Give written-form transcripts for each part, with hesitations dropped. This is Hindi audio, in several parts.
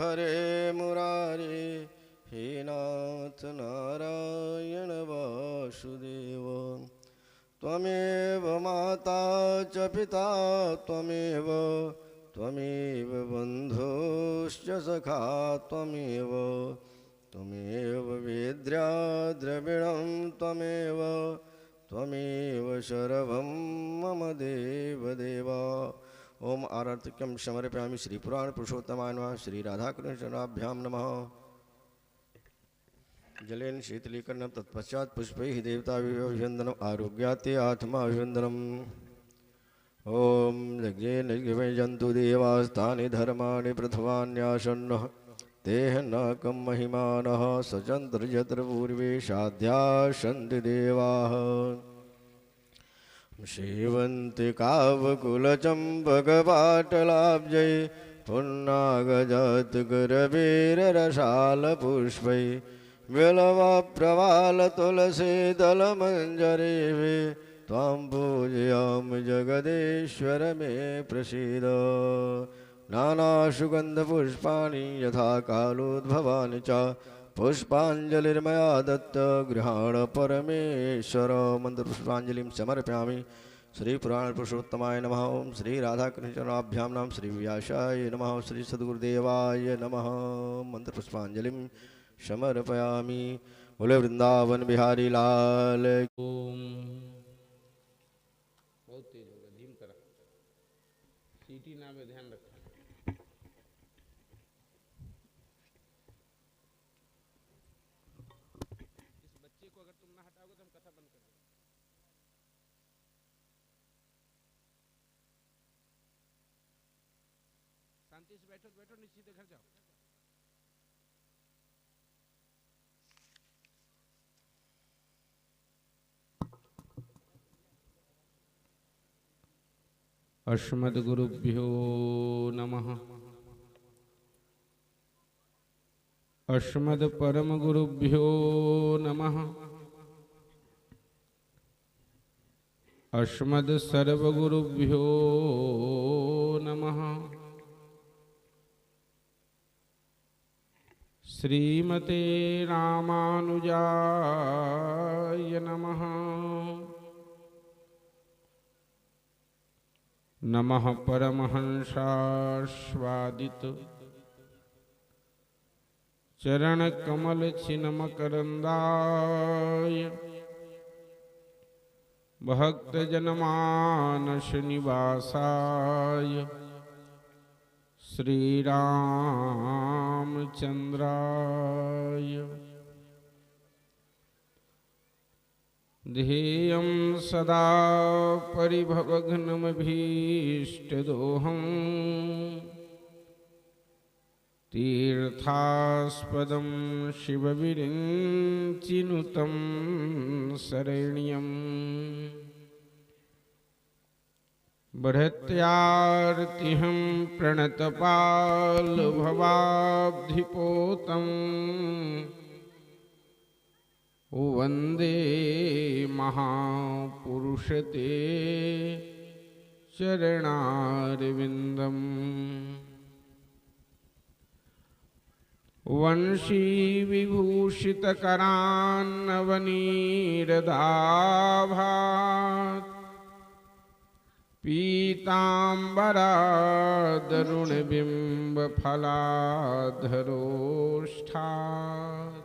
हरे मुरारे हे नाथ नारायण वासुदेव। त्वमेव माता च पिता त्वमेव त्वमेव बन्धुश्च सखा त्वमेव त्वमेव वेद्या द्रविणं त्वमेव त्वमेव शरवं मम देवदेव। ओम आरतिक्यं समर्पयामि श्री पुराण पुरुषोत्तमाय नमः। श्री राधाकृष्णाभ्यां नमः। जलेन शीतलीकरणं तत्पश्चात् पुष्पैः देवताभिवन्दनम् आरोग्याते आत्माभिवन्दनम्। ओम यज्ञेन यजन्तु देवास्तानि धर्माणि पृथ्वान्यासन्नः तेह न कं महिमानः सचन्त्र यत्र पूर्वे साध्या सन्ति देवाः। सेवन्ति कावकुलचम्पकपाटलाब्जै पुन्नागजातकरवीररसालपुष्पै बिल्वप्रवालतुलसीदलमञ्जरीभिः त्वां पूजयामि जगदीश्वर मे प्रसीद। नानासुगन्धपुष्पाणि यथा कालोद्भवानि च पुष्पाञ्जलिर्मया दत्त गृहाण परमेश्वर। मन्त्रपुष्पाञ्जलिं समर्पयामि श्री पुराण पुरुषोत्तमाय नमः। ओम श्री राधाकृष्णाभ्यां नमः। श्री व्यासाय नमः। श्री सद्गुरुदेवाय नमः। मंत्रपुष्पाञ्जलिं समर्पयामि। बोले वृंदावन बिहारी लाल। ओम बहुत तेज होगा, धीम करा, सीटी ना में ध्यान रखना। इस बच्चे को अगर तुम ना हटाओगे तो हम कथा बंद कर देंगे। शांति से बैठो, बैठो, निश्चित घर जाओ। अस्मद्गुरुभ्यो नमः। अस्मद्परमगुरुभ्यो नमः। अस्मद्सर्वगुरुभ्यो नमः। श्रीमते रामानुजाय नमः। नमः परमहंसास्वादित चरणकमलचिन्मकरन्दाय भक्तजनमानसनिवासाय श्रीरामचन्द्राय ध्येयं सदा परिभवघ्नमभीष्टदोहम् तीर्थास्पदं शिवविरिञ्चिनुतं शरण्यं बृहत्यार्तिहं प्रणतपालभवाब्धिपोतम् वन्दे महापुरुषते चरणारविन्दम्। वंशीविभूषितकरान्नवनीरदाभात् पीताम्बरादरुणबिम्बफलाधरोष्ठात्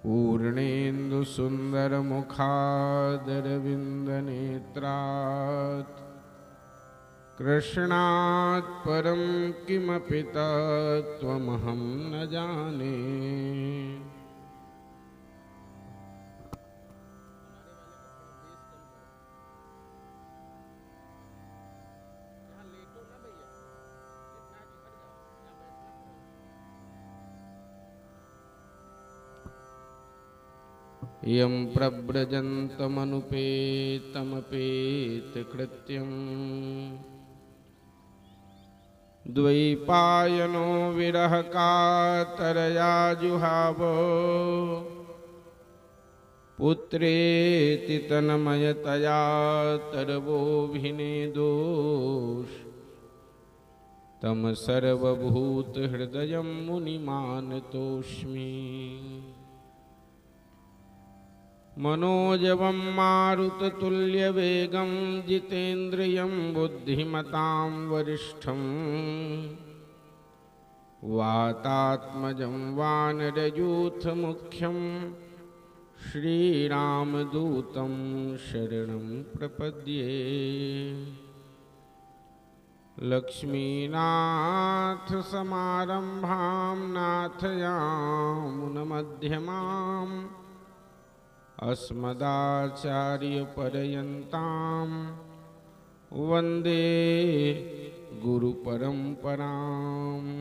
पूर्णेन्दुसुन्दरमुखादरविन्दनेत्रात् कृष्णात् परं किमपि तत्त्वमहं न जाने। यं प्रव्रजन्तमनुपेतमपेतकृत्यं द्वैपायनो विरहकातरया जुहाव पुत्रेति तन्मयतया तरवोऽभिनेदोष तम सर्वभूतहृदयं मुनिमानतोऽस्मि। मनोजवं मारुततुल्यवेगं जितेन्द्रियं बुद्धिमतां वरिष्ठं वातात्मजं वानरयूथमुख्यं श्रीरामदूतं शरणं प्रपद्ये। लक्ष्मीनाथसमारम्भां नाथयामुनमध्यमाम् अस्मदाचार्यपर्यन्तां वन्दे गुरुपरम्पराम्।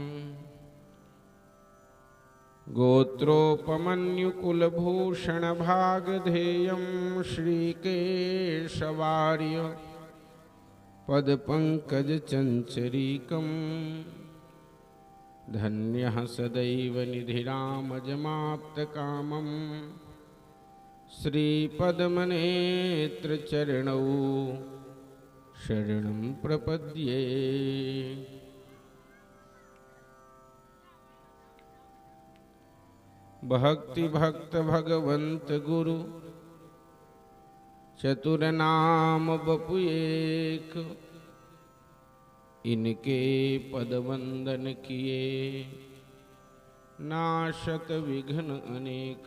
गोत्रोपमन्युकुलभूषणभागधेयं श्रीकेशवार्य पदपङ्कजचञ्चरीकं धन्यः सदैव निधिरामजमाप्तकामं श्रीपद्मनेत्रचरणौ शरणं प्रपद्ये। भक्तिभक्त भगवंत गुरु चतुरनाम बपु एक, इनके पद वंदन किए नाशत विघ्न अनेक।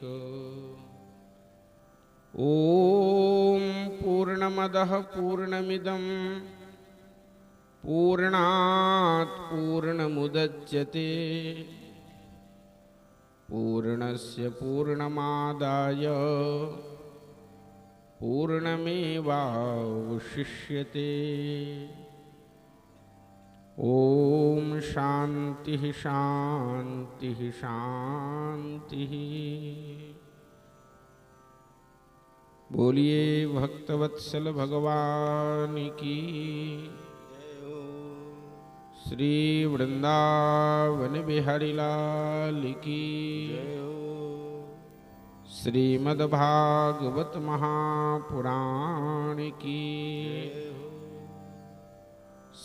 ओम पूर्णमदः पूर्णमिदं पूर्णात् पूर्णमुदच्यते पूर्णस्य पूर्णमादाय पूर्णमेवावशिष्यते। ओम शांति शांति शांति। बोलिए भक्तवत्सल भगवान की। श्री वृंदावन बिहारी लाल की। श्रीमद्भागवत महापुराण की।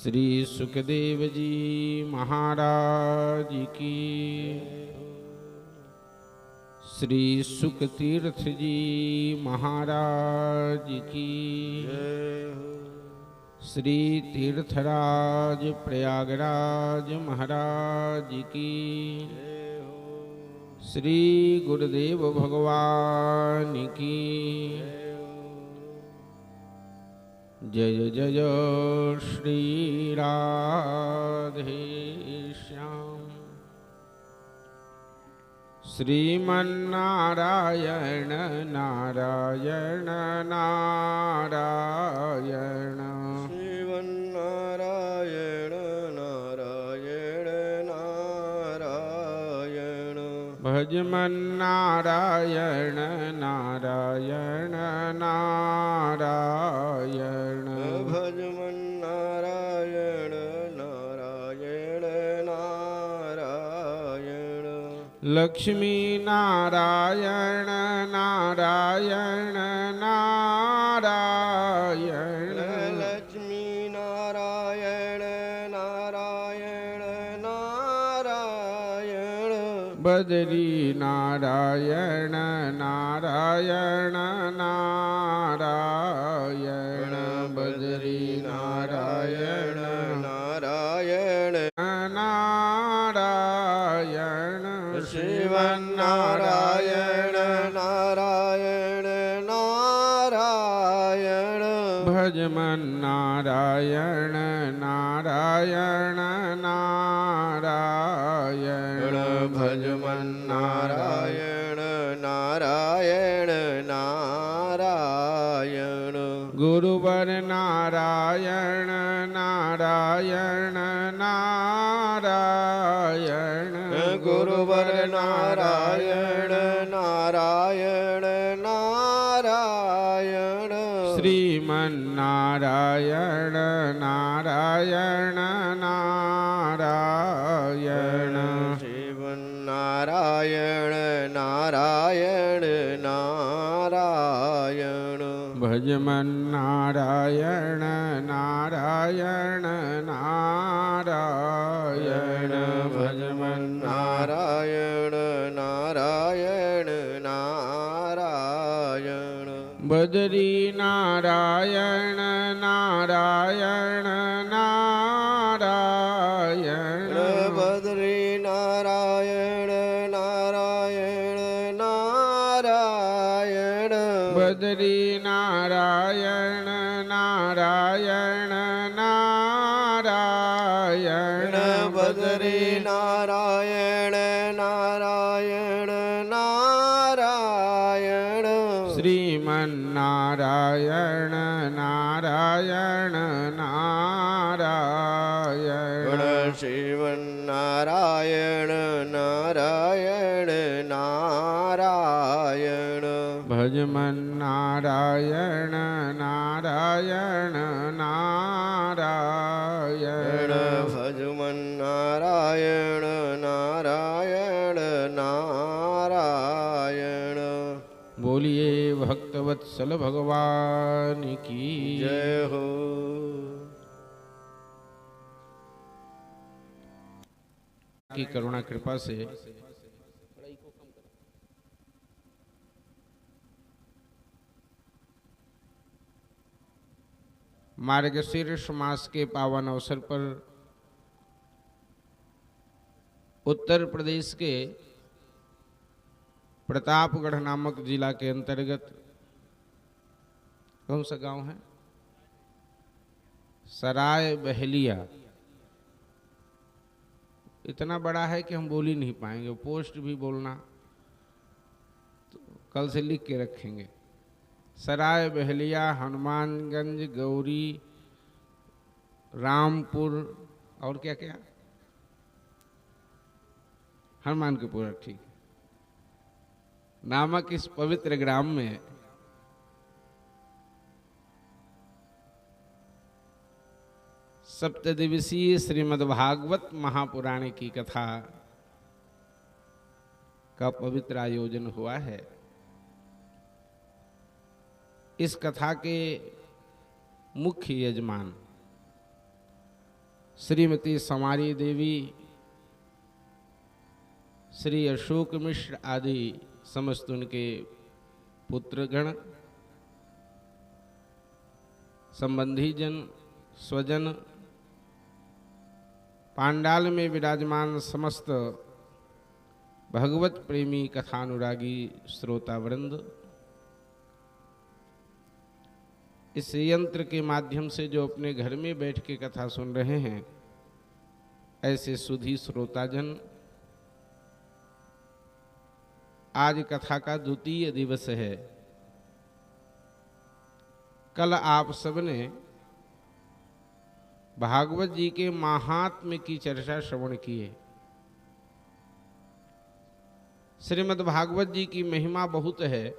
श्री सुखदेव जी महाराज की। श्री सुखतीर्थ जी महाराज की। श्री तीर्थराज प्रयागराज महाराज की। श्री गुरुदेव भगवान की। जय जय श्री राधे श्याम। श्रीमन्नारायण नारायण नारायण। श्रीमन्नारायण नारायण नारायण। भजमन्नारायण नारायण नारायण। भजमन्नारायण नारायण नारायण। लक्ष्मी नारायण नारायण नारायण। लक्ष्मी नारायण नारायण नारायण। बदरी नारायण नारायण नारायण। बदरी नारायण नारायण नारायण। श्रीमन्नारायण नारायण नारायण। भजमन्नारायण नारायण नारायण। भजमन्नारायण नारायण नारायण। गुरुवर नारायण नारायण नारायण। गुरुवर नारायण नारायण नारायण। श्रीमन्नारायण नारायण नारायण। श्रीमन्नारायण नारायण नारायण। भजमन्नारायण नारायण नारायण। भज मन नारायण नारायण नारायण बद्री नारायण नारायण नारायण बद्री नारायण नारायण नारायण बद्री नारायण नारायण नारायण बद्री नारायण नारायण नारायण श्रीमन्नारायण नारायण नारायण श्रीमन्नारायण नारायण नारायण भजमन्नारायण नारायण नारायण भजमन्नारायण नारायण नारायण बोलिए भक्तवत्सल भगवान की जय हो। की करुणा कृपा से मार्गशीर्ष मास के पावन अवसर पर उत्तर प्रदेश के प्रतापगढ़ नामक जिला के अंतर्गत कौन सा गांव है? सराय बहेलिया। इतना बड़ा है कि हम बोल ही नहीं पाएंगे, पोस्ट भी बोलना तो कल से लिख के रखेंगे। सराय बहेलिया, हनुमानगंज, गौरी, रामपुर और क्या क्या, हनुमान के पूरा ठीक नामक इस पवित्र ग्राम में सप्तदिवसीय श्रीमद्भागवत महापुराण की कथा का पवित्र आयोजन हुआ है। इस कथा के मुख्य यजमान श्रीमती समारी देवी, श्री अशोक मिश्र आदि समस्त उनके पुत्रगण, संबंधी जन, स्वजन, पांडाल में विराजमान समस्त भगवत प्रेमी कथानुरागी श्रोतावृंद, इस यंत्र के माध्यम से जो अपने घर में बैठ के कथा सुन रहे हैं, ऐसे सुधी श्रोताजन, आज कथा का द्वितीय दिवस है। कल आप सबने भागवत जी के महात्म्य की चर्चा श्रवण किए। श्रीमद् भागवत जी की महिमा बहुत है।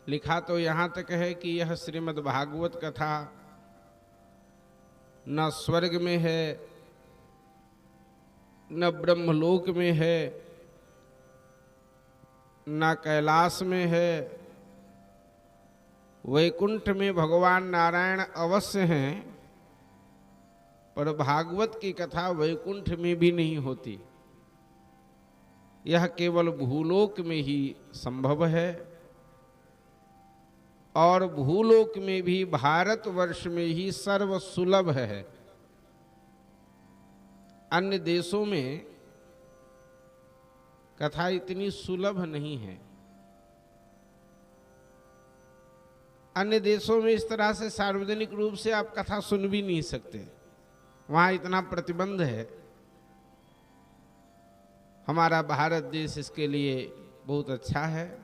लिखा तो यहां तक है कि यह श्रीमद् भागवत कथा न स्वर्ग में है, न ब्रह्मलोक में है, न कैलाश में है। वैकुंठ में भगवान नारायण अवश्य हैं, पर भागवत की कथा वैकुंठ में भी नहीं होती। यह केवल भूलोक में ही संभव है, और भूलोक में भी भारतवर्ष में ही सर्व सुलभ है। अन्य देशों में कथा इतनी सुलभ नहीं है। अन्य देशों में इस तरह से सार्वजनिक रूप से आप कथा सुन भी नहीं सकते, वहां इतना प्रतिबंध है। हमारा भारत देश इसके लिए बहुत अच्छा है।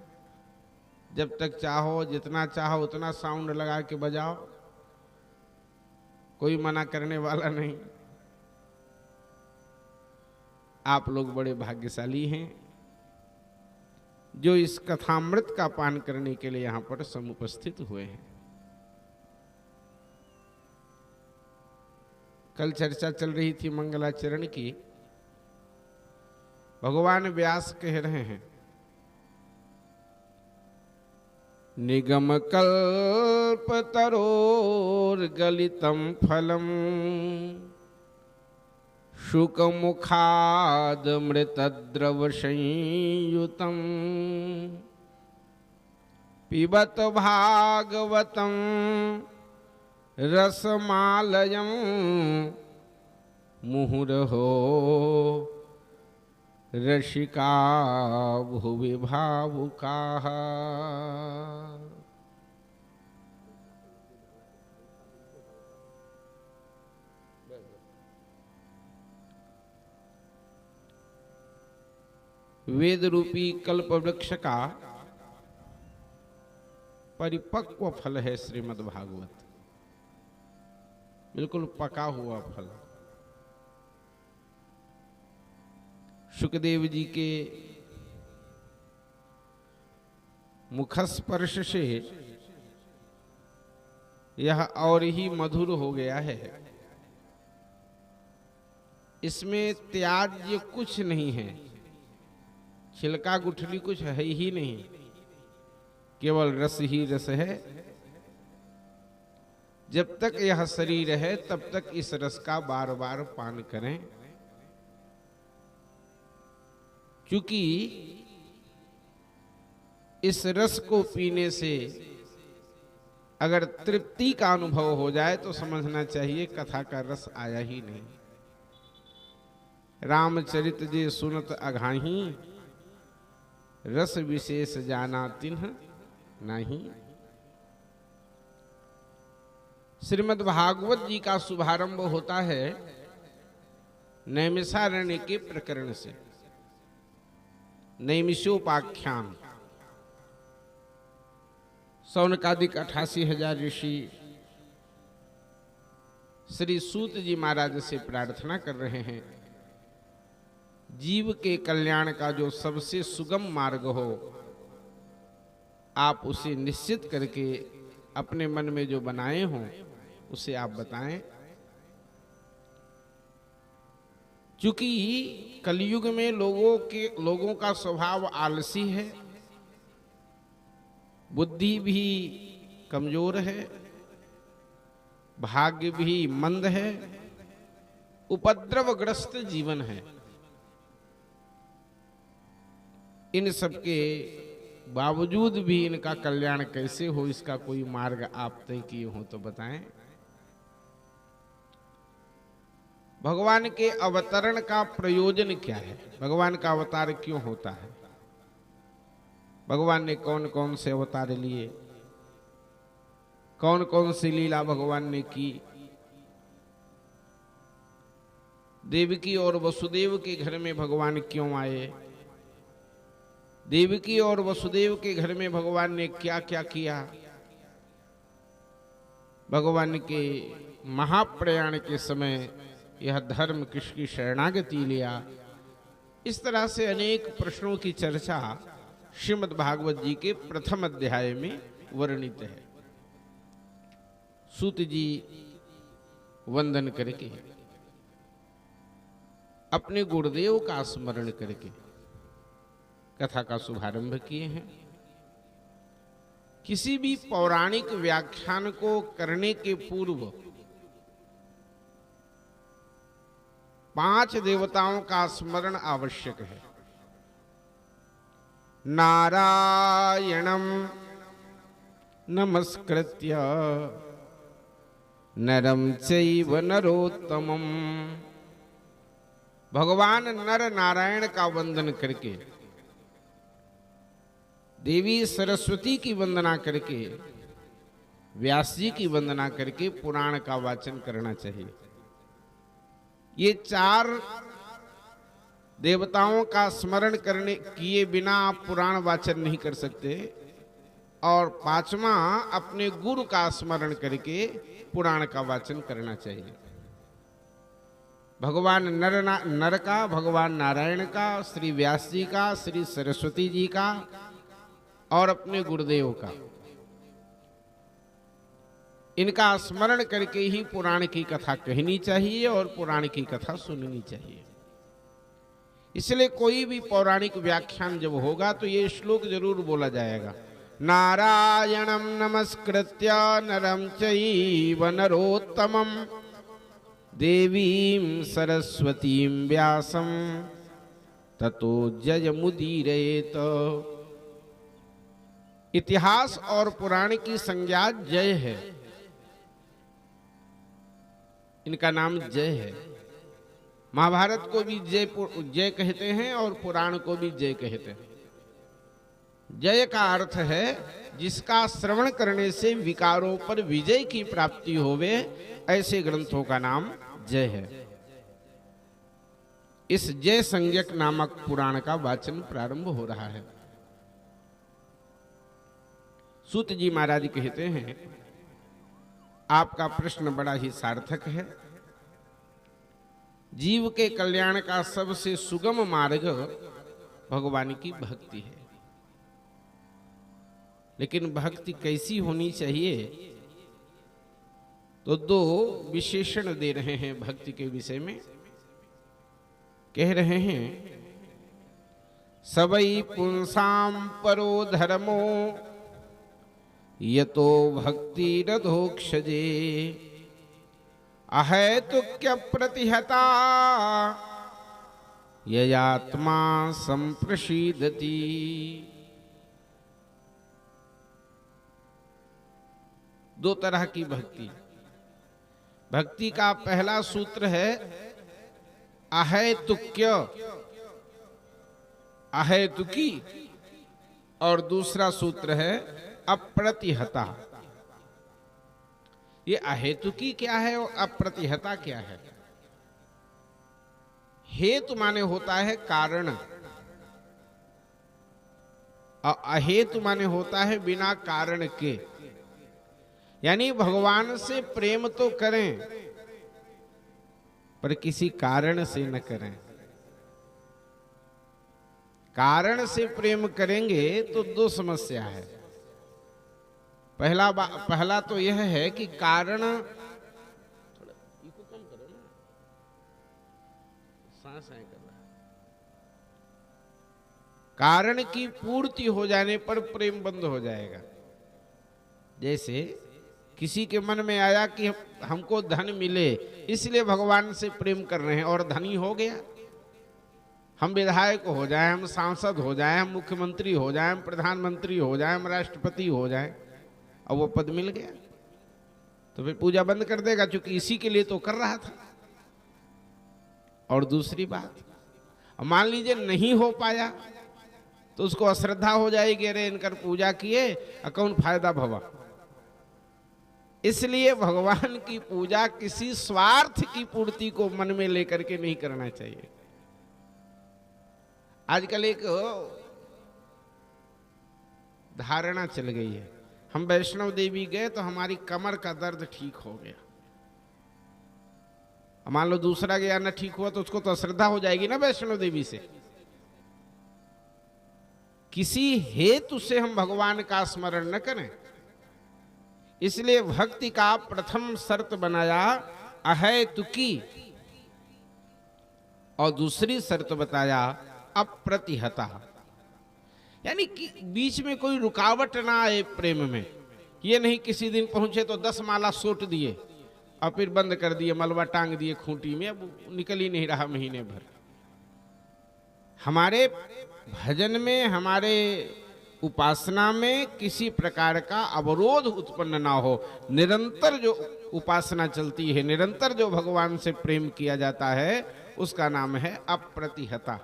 जब तक चाहो, जितना चाहो उतना साउंड लगा के बजाओ, कोई मना करने वाला नहीं। आप लोग बड़े भाग्यशाली हैं जो इस कथामृत का पान करने के लिए यहां पर समुपस्थित हुए हैं। कल चर्चा चल रही थी मंगलाचरण की। भगवान व्यास कह रहे हैं निगम कल्प तरोर्गलितं फलम शुक मुखाद मृतद्रव संयुतं पिबत भागवतं रसमालयं मुहुरहो रसिका भुवि भावुकाः। वेद रूपी कल्प वृक्ष का परिपक्व फल है श्रीमद् भागवत, बिल्कुल पका हुआ फल। शुकदेव जी के मुखस्पर्श से यह और ही मधुर हो गया है। इसमें त्याज्य कुछ नहीं है, छिलका गुठली कुछ है ही नहीं, केवल रस ही रस है। जब तक यह शरीर है तब तक इस रस का बार बार पान करें, क्योंकि इस रस को पीने से अगर तृप्ति का अनुभव हो जाए तो समझना चाहिए कथा का रस आया ही नहीं। रामचरित जे सुनत अघाही, रस विशेष जाना तिन्ह नहीं। श्रीमद् भागवत जी का शुभारंभ होता है नैमिषारण्य के प्रकरण से। नैमिषोपाख्यान सौनकादिक 88,000 ऋषि श्री सूत जी महाराज से प्रार्थना कर रहे हैं, जीव के कल्याण का जो सबसे सुगम मार्ग हो आप उसे निश्चित करके अपने मन में जो बनाए हों उसे आप बताएं। क्योंकि कलयुग में लोगों का स्वभाव आलसी है, बुद्धि भी कमजोर है, भाग्य भी मंद है, उपद्रवग्रस्त जीवन है। इन सबके बावजूद भी इनका कल्याण कैसे हो, इसका कोई मार्ग आप तय किए हो तो बताएं। भगवान के अवतरण का प्रयोजन क्या है? भगवान का अवतार क्यों होता है? भगवान ने कौन कौन से अवतार लिए, कौन कौन सी लीला भगवान ने की? देवकी और वसुदेव के घर में भगवान क्यों आए? देवकी और वसुदेव के घर में भगवान ने क्या क्या किया? भगवान के महाप्रयाण के समय यह धर्म किसकी शरणागति लिया? इस तरह से अनेक प्रश्नों की चर्चा श्रीमद् भागवत जी के प्रथम अध्याय में वर्णित है। सूत जी वंदन करके अपने गुरुदेव का स्मरण करके कथा का शुभारंभ किए हैं। किसी भी पौराणिक व्याख्यान को करने के पूर्व 5 देवताओं का स्मरण आवश्यक है। नारायणं नमस्कृत्य नरं चैव नरोत्तमं। भगवान नर नारायण का वंदन करके, देवी सरस्वती की वंदना करके, व्यास जी की वंदना करके पुराण का वाचन करना चाहिए। ये 4 देवताओं का स्मरण करने किए बिना आप पुराण वाचन नहीं कर सकते। और 5वां अपने गुरु का स्मरण करके पुराण का वाचन करना चाहिए। भगवान नर का, भगवान नारायण का, श्री व्यास जी का, श्री सरस्वती जी का और अपने गुरुदेव का, इनका स्मरण करके ही पुराण की कथा कहनी चाहिए और पुराण की कथा सुननी चाहिए। इसलिए कोई भी पौराणिक व्याख्यान जब होगा तो ये श्लोक जरूर बोला जाएगा, नारायणं नमस्कृत्य नरं चैव नरोत्तमं देवीं सरस्वतीं व्यासं ततो जयमुदीरयेत। इतिहास और पुराण की संज्ञा जय है, इनका नाम जय है। महाभारत को भी जय कहते हैं और पुराण को भी जय कहते हैं। जय का अर्थ है जिसका श्रवण करने से विकारों पर विजय की प्राप्ति होवे, ऐसे ग्रंथों का नाम जय है। इस जय संज्ञक नामक पुराण का वाचन प्रारंभ हो रहा है। सूत जी महाराज कहते हैं, आपका प्रश्न बड़ा ही सार्थक है। जीव के कल्याण का सबसे सुगम मार्ग भगवान की भक्ति है, लेकिन भक्ति कैसी होनी चाहिए, तो दो विशेषण दे रहे हैं भक्ति के विषय में। कह रहे हैं, सबई पुंसाम परो धर्मो यतो भक्ति रधोक्षजे अहेतुक्य प्रतिहता ययात्मा संप्रसीदति। दो तरह की भक्ति। भक्ति का पहला सूत्र है अहेतुक्य, अहेतुकी, और दूसरा सूत्र है अप्रतिहता। ये अहेतुकी क्या है और अप्रतिहता क्या है? हेतु माने होता है कारण, और अहेतु माने होता है बिना कारण के। यानी भगवान से प्रेम तो करें पर किसी कारण से न करें। कारण से प्रेम करेंगे तो दो समस्या है। पहला तो यह है कि कारण, थोड़ा इको कम करो ना, सांस आए कर रहा। कारण की पूर्ति हो जाने पर प्रेम बंद हो जाएगा। जैसे किसी के मन में आया कि हमको धन मिले, इसलिए भगवान से प्रेम कर रहे हैं, और धनी हो गया। हम विधायक हो जाएं, हम सांसद हो जाएं, हम मुख्यमंत्री हो जाएं, हम प्रधानमंत्री हो जाएं, हम राष्ट्रपति हो जाएं, और वो पद मिल गया तो फिर पूजा बंद कर देगा, क्योंकि इसी के लिए तो कर रहा था। और दूसरी बात, मान लीजिए नहीं हो पाया तो उसको अश्रद्धा हो जाएगी, अरे इनकर पूजा किए कौन फायदा भवा। इसलिए भगवान की पूजा किसी स्वार्थ की पूर्ति को मन में लेकर के नहीं करना चाहिए। आजकल एक धारणा चल गई है, हम वैष्णव देवी गए तो हमारी कमर का दर्द ठीक हो गया। मान लो दूसरा गया ना ठीक हुआ तो उसको तो अश्रद्धा हो जाएगी ना वैष्णव देवी से। किसी हेतु से हम भगवान का स्मरण न करें। इसलिए भक्ति का प्रथम शर्त बनाया अहेतुकी, और दूसरी शर्त बताया अप्रतिहता। यानी कि बीच में कोई रुकावट ना आए प्रेम में। ये नहीं किसी दिन पहुंचे तो 10 माला सोट दिए और फिर बंद कर दिए, मलबा टांग दिए खूंटी में, अब निकल ही नहीं रहा महीने भर। हमारे भजन में, हमारे उपासना में किसी प्रकार का अवरोध उत्पन्न ना हो। निरंतर जो उपासना चलती है, निरंतर जो भगवान से प्रेम किया जाता है, उसका नाम है अप्रतिहता।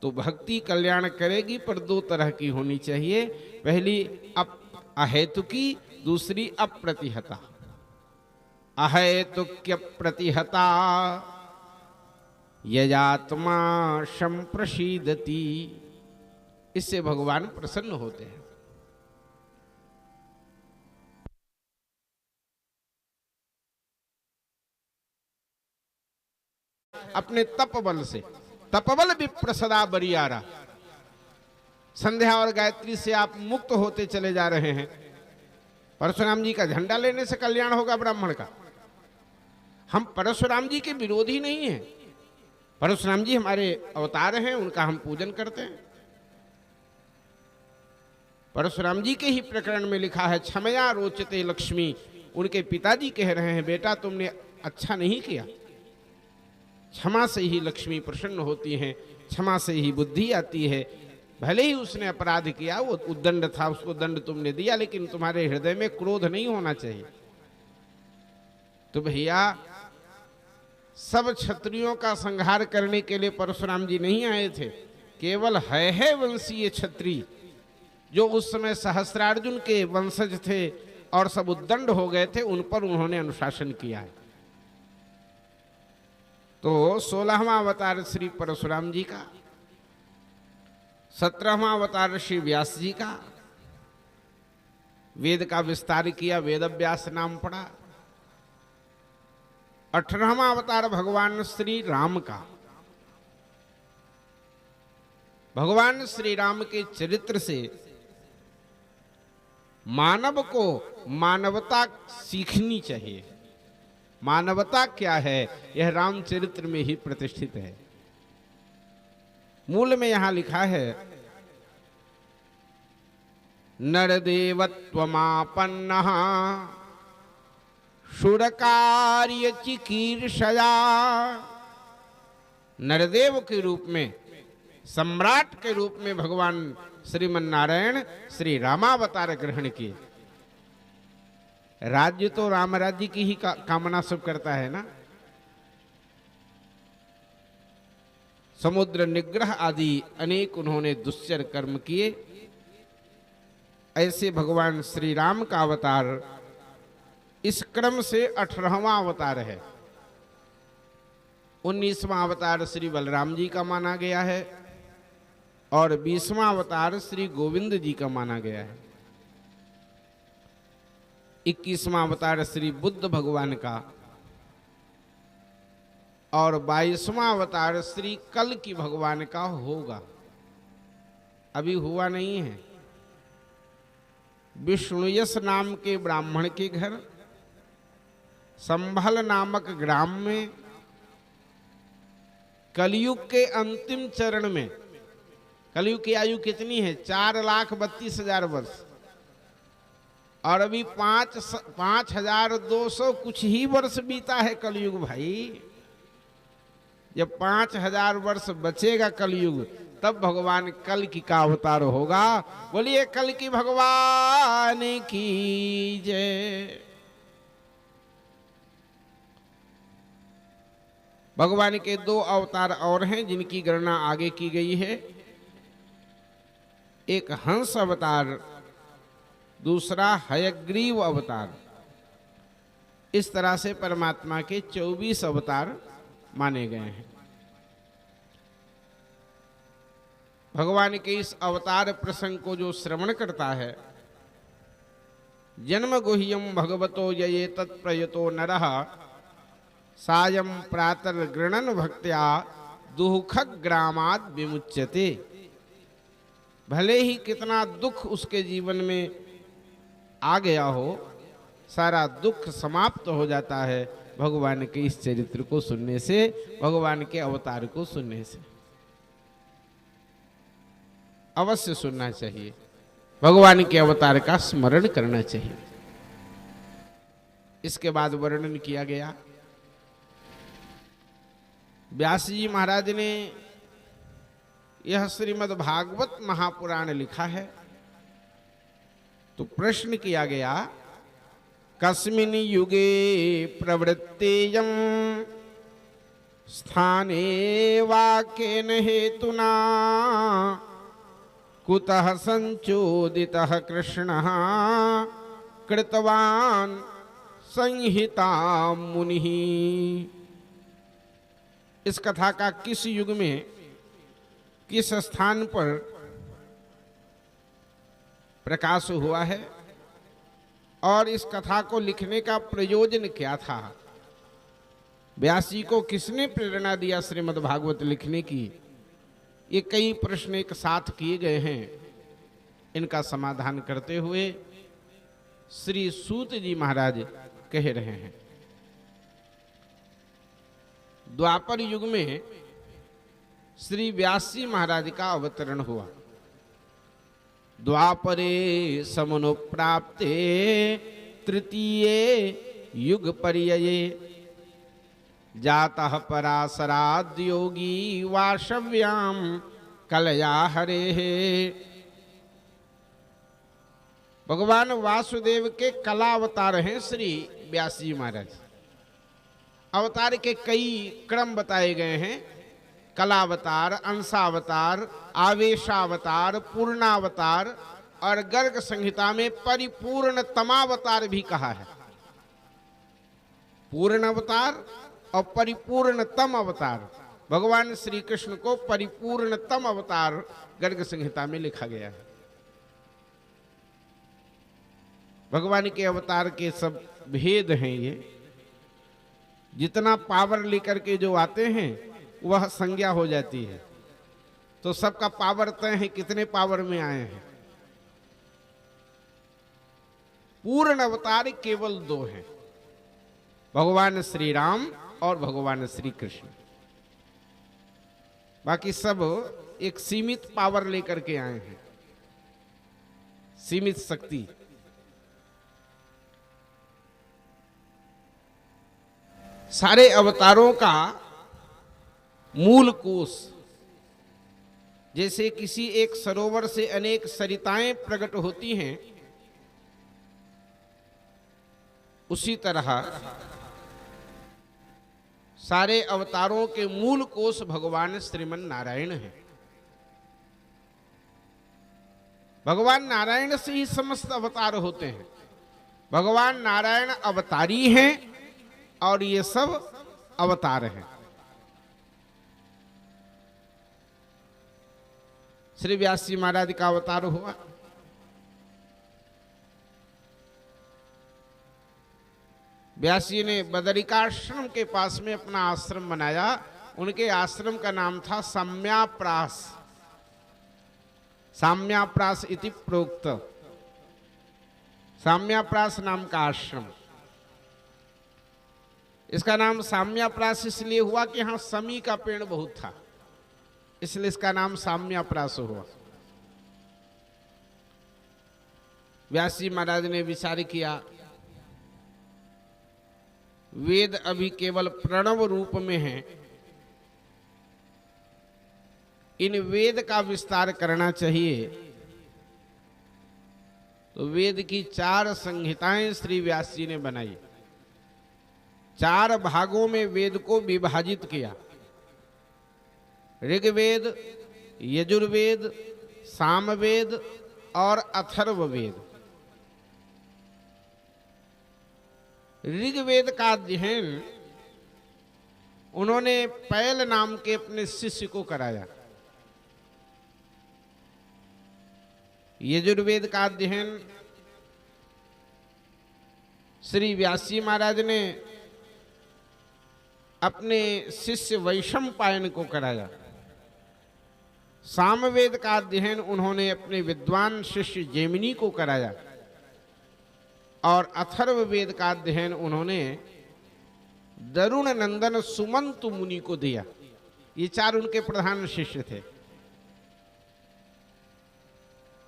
तो भक्ति कल्याण करेगी, पर दो तरह की होनी चाहिए। पहली अहेतुकी, दूसरी अप्रतिहता। अहेतुक्य प्रतिहता यजात्मा संप्रसीदति। इससे भगवान प्रसन्न होते हैं। अपने तपबल से, तपबल विप्र सदा बरियारा। संध्या और गायत्री से आप मुक्त होते चले जा रहे हैं। परशुराम जी का झंडा लेने से कल्याण होगा ब्राह्मण का। हम परशुराम जी के विरोधी नहीं हैं। परशुराम जी हमारे अवतार हैं, उनका हम पूजन करते हैं। परशुराम जी के ही प्रकरण में लिखा है, क्षमया रोचते लक्ष्मी। उनके पिताजी कह रहे हैं, बेटा तुमने अच्छा नहीं किया, क्षमा से ही लक्ष्मी प्रसन्न होती हैं, क्षमा से ही बुद्धि आती है। भले ही उसने अपराध किया, वो उद्दंड था, उसको दंड तुमने दिया, लेकिन तुम्हारे हृदय में क्रोध नहीं होना चाहिए। तो भैया सब क्षत्रियों का संहार करने के लिए परशुराम जी नहीं आए थे, केवल है वंशीय क्षत्रिय जो उस समय सहस्त्रार्जुन के वंशज थे और सब उद्दंड हो गए थे, उन पर उन्होंने अनुशासन किया है। तो 16वां अवतार श्री परशुराम जी का, 17वां अवतार श्री व्यास जी का, वेद का विस्तार किया, वेद व्यास नाम पड़ा। 18वां अवतार भगवान श्री राम का, भगवान श्री राम के चरित्र से मानव को मानवता सीखनी चाहिए। मानवता क्या है, यह रामचरित्र में ही प्रतिष्ठित है। मूल में यहां लिखा है, नरदेवत्वमापन्नः शूरकार्य चिकीर्षया। नरदेव के रूप में, सम्राट के रूप में भगवान श्रीमन नारायण श्री रामावतार ग्रहण किए। राज्य तो राम राज्य की ही कामना सब करता है ना। समुद्र निग्रह आदि अनेक उन्होंने दुश्चर कर्म किए। ऐसे भगवान श्री राम का अवतार इस क्रम से 18वां अवतार है। 19वां अवतार श्री बलराम जी का माना गया है और 20वां अवतार श्री गोविंद जी का माना गया है। 21वां अवतार श्री बुद्ध भगवान का और 22वां अवतार श्री कल की भगवान का होगा, अभी हुआ नहीं है। विष्णुयस नाम के ब्राह्मण के घर संभल नामक ग्राम में कलयुग के अंतिम चरण में, कलयुग की आयु कितनी है? 4,32,000 वर्ष, और अभी 5,200 कुछ ही वर्ष बीता है कलयुग भाई। जब 5,000 वर्ष बचेगा कलयुग, तब भगवान कल की का अवतार होगा। बोलिए कल की भगवान की जय। भगवान के 2 अवतार और हैं जिनकी गणना आगे की गई है। एक हंस अवतार, दूसरा हयग्रीव अवतार। इस तरह से परमात्मा के 24 अवतार माने गए हैं। भगवान के इस अवतार प्रसंग को जो श्रवण करता है, जन्म गुह्यम भगवतो ये तत्प्रयतो नरः सायं प्रातर् गृणन भक्त्या दुःख ग्रामात् विमुच्यते। भले ही कितना दुख उसके जीवन में आ गया हो, सारा दुख समाप्त हो जाता है भगवान के इस चरित्र को सुनने से, भगवान के अवतार को सुनने से। अवश्य सुनना चाहिए, भगवान के अवतार का स्मरण करना चाहिए। इसके बाद वर्णन किया गया, व्यास जी महाराज ने यह श्रीमद् भागवत महापुराण लिखा है। तो प्रश्न किया गया, कस्मिन् युगे प्रवृत्तेयं स्थाने वा केन हेतुना कुतः संचोदितः कृष्णः कृतवान् संहितां मुनिः। इस कथा का किस युग में, किस स्थान पर प्रकाश हुआ है और इस कथा को लिखने का प्रयोजन क्या था? व्यास जी को किसने प्रेरणा दिया श्रीमद् भागवत लिखने की? ये कई प्रश्न एक साथ किए गए हैं। इनका समाधान करते हुए श्री सूत जी महाराज कह रहे हैं, द्वापर युग में श्री व्यास जी महाराज का अवतरण हुआ। द्वापरे समनुप्राप्ते तृतीये युग पर्यये जातः पराशराद् योगी वाशव्याम कलया हरेः। भगवान वासुदेव के कला अवतार हैं श्री व्यास जी महाराज। अवतार के कई क्रम बताए गए हैं, कलावतार, अंशावतार, आवेशावतार, पूर्णावतार और गर्ग संहिता में परिपूर्णतमावतार भी कहा है। पूर्ण अवतार और परिपूर्णतम अवतार, भगवान श्री कृष्ण को परिपूर्णतम अवतार गर्ग संहिता में लिखा गया है। भगवान के अवतार के सब भेद हैं। ये जितना पावर लेकर के जो आते हैं वह संज्ञा हो जाती है, तो सबका पावर तय है कितने पावर में आए हैं। पूर्ण अवतार केवल दो हैं, भगवान श्री राम और भगवान श्री कृष्ण। बाकी सब एक सीमित पावर लेकर के आए हैं, सीमित शक्ति। सारे अवतारों का मूल कोश, जैसे किसी एक सरोवर से अनेक सरिताएं प्रकट होती हैं, उसी तरह सारे अवतारों के मूल कोश भगवान श्रीमन नारायण हैं। भगवान नारायण से ही समस्त अवतार होते हैं। भगवान नारायण अवतारी हैं और ये सब अवतार हैं। श्री व्यास जी महाराज का अवतार हुआ, व्यास जी ने बदरिकाश्रम के पास में अपना आश्रम बनाया। उनके आश्रम का नाम था साम्याप्रास। साम्याप्रास इति प्रोक्त, साम्याप्रास नाम का आश्रम। इसका नाम साम्याप्रास इसलिए हुआ कि यहां समी का पेड़ बहुत था, इसलिए इसका नाम साम्याप्रास हुआ। व्यास जी महाराज ने विचार किया, वेद अभी केवल प्रणव रूप में हैं, इन वेद का विस्तार करना चाहिए। तो वेद की 4 संहिताएं श्री व्यास जी ने बनाई। 4 भागों में वेद को विभाजित किया, ऋग्वेद, यजुर्वेद, सामवेद और अथर्ववेद। ऋग्वेद का अध्ययन उन्होंने पैल नाम के अपने शिष्य को कराया। यजुर्वेद का अध्ययन श्री व्यास जी महाराज ने अपने शिष्य वैशंपायन को कराया। सामवेद का अध्ययन उन्होंने अपने विद्वान शिष्य जैमिनी को कराया और अथर्ववेद का अध्ययन उन्होंने दरुण नंदन सुमंत मुनि को दिया। ये 4 उनके प्रधान शिष्य थे।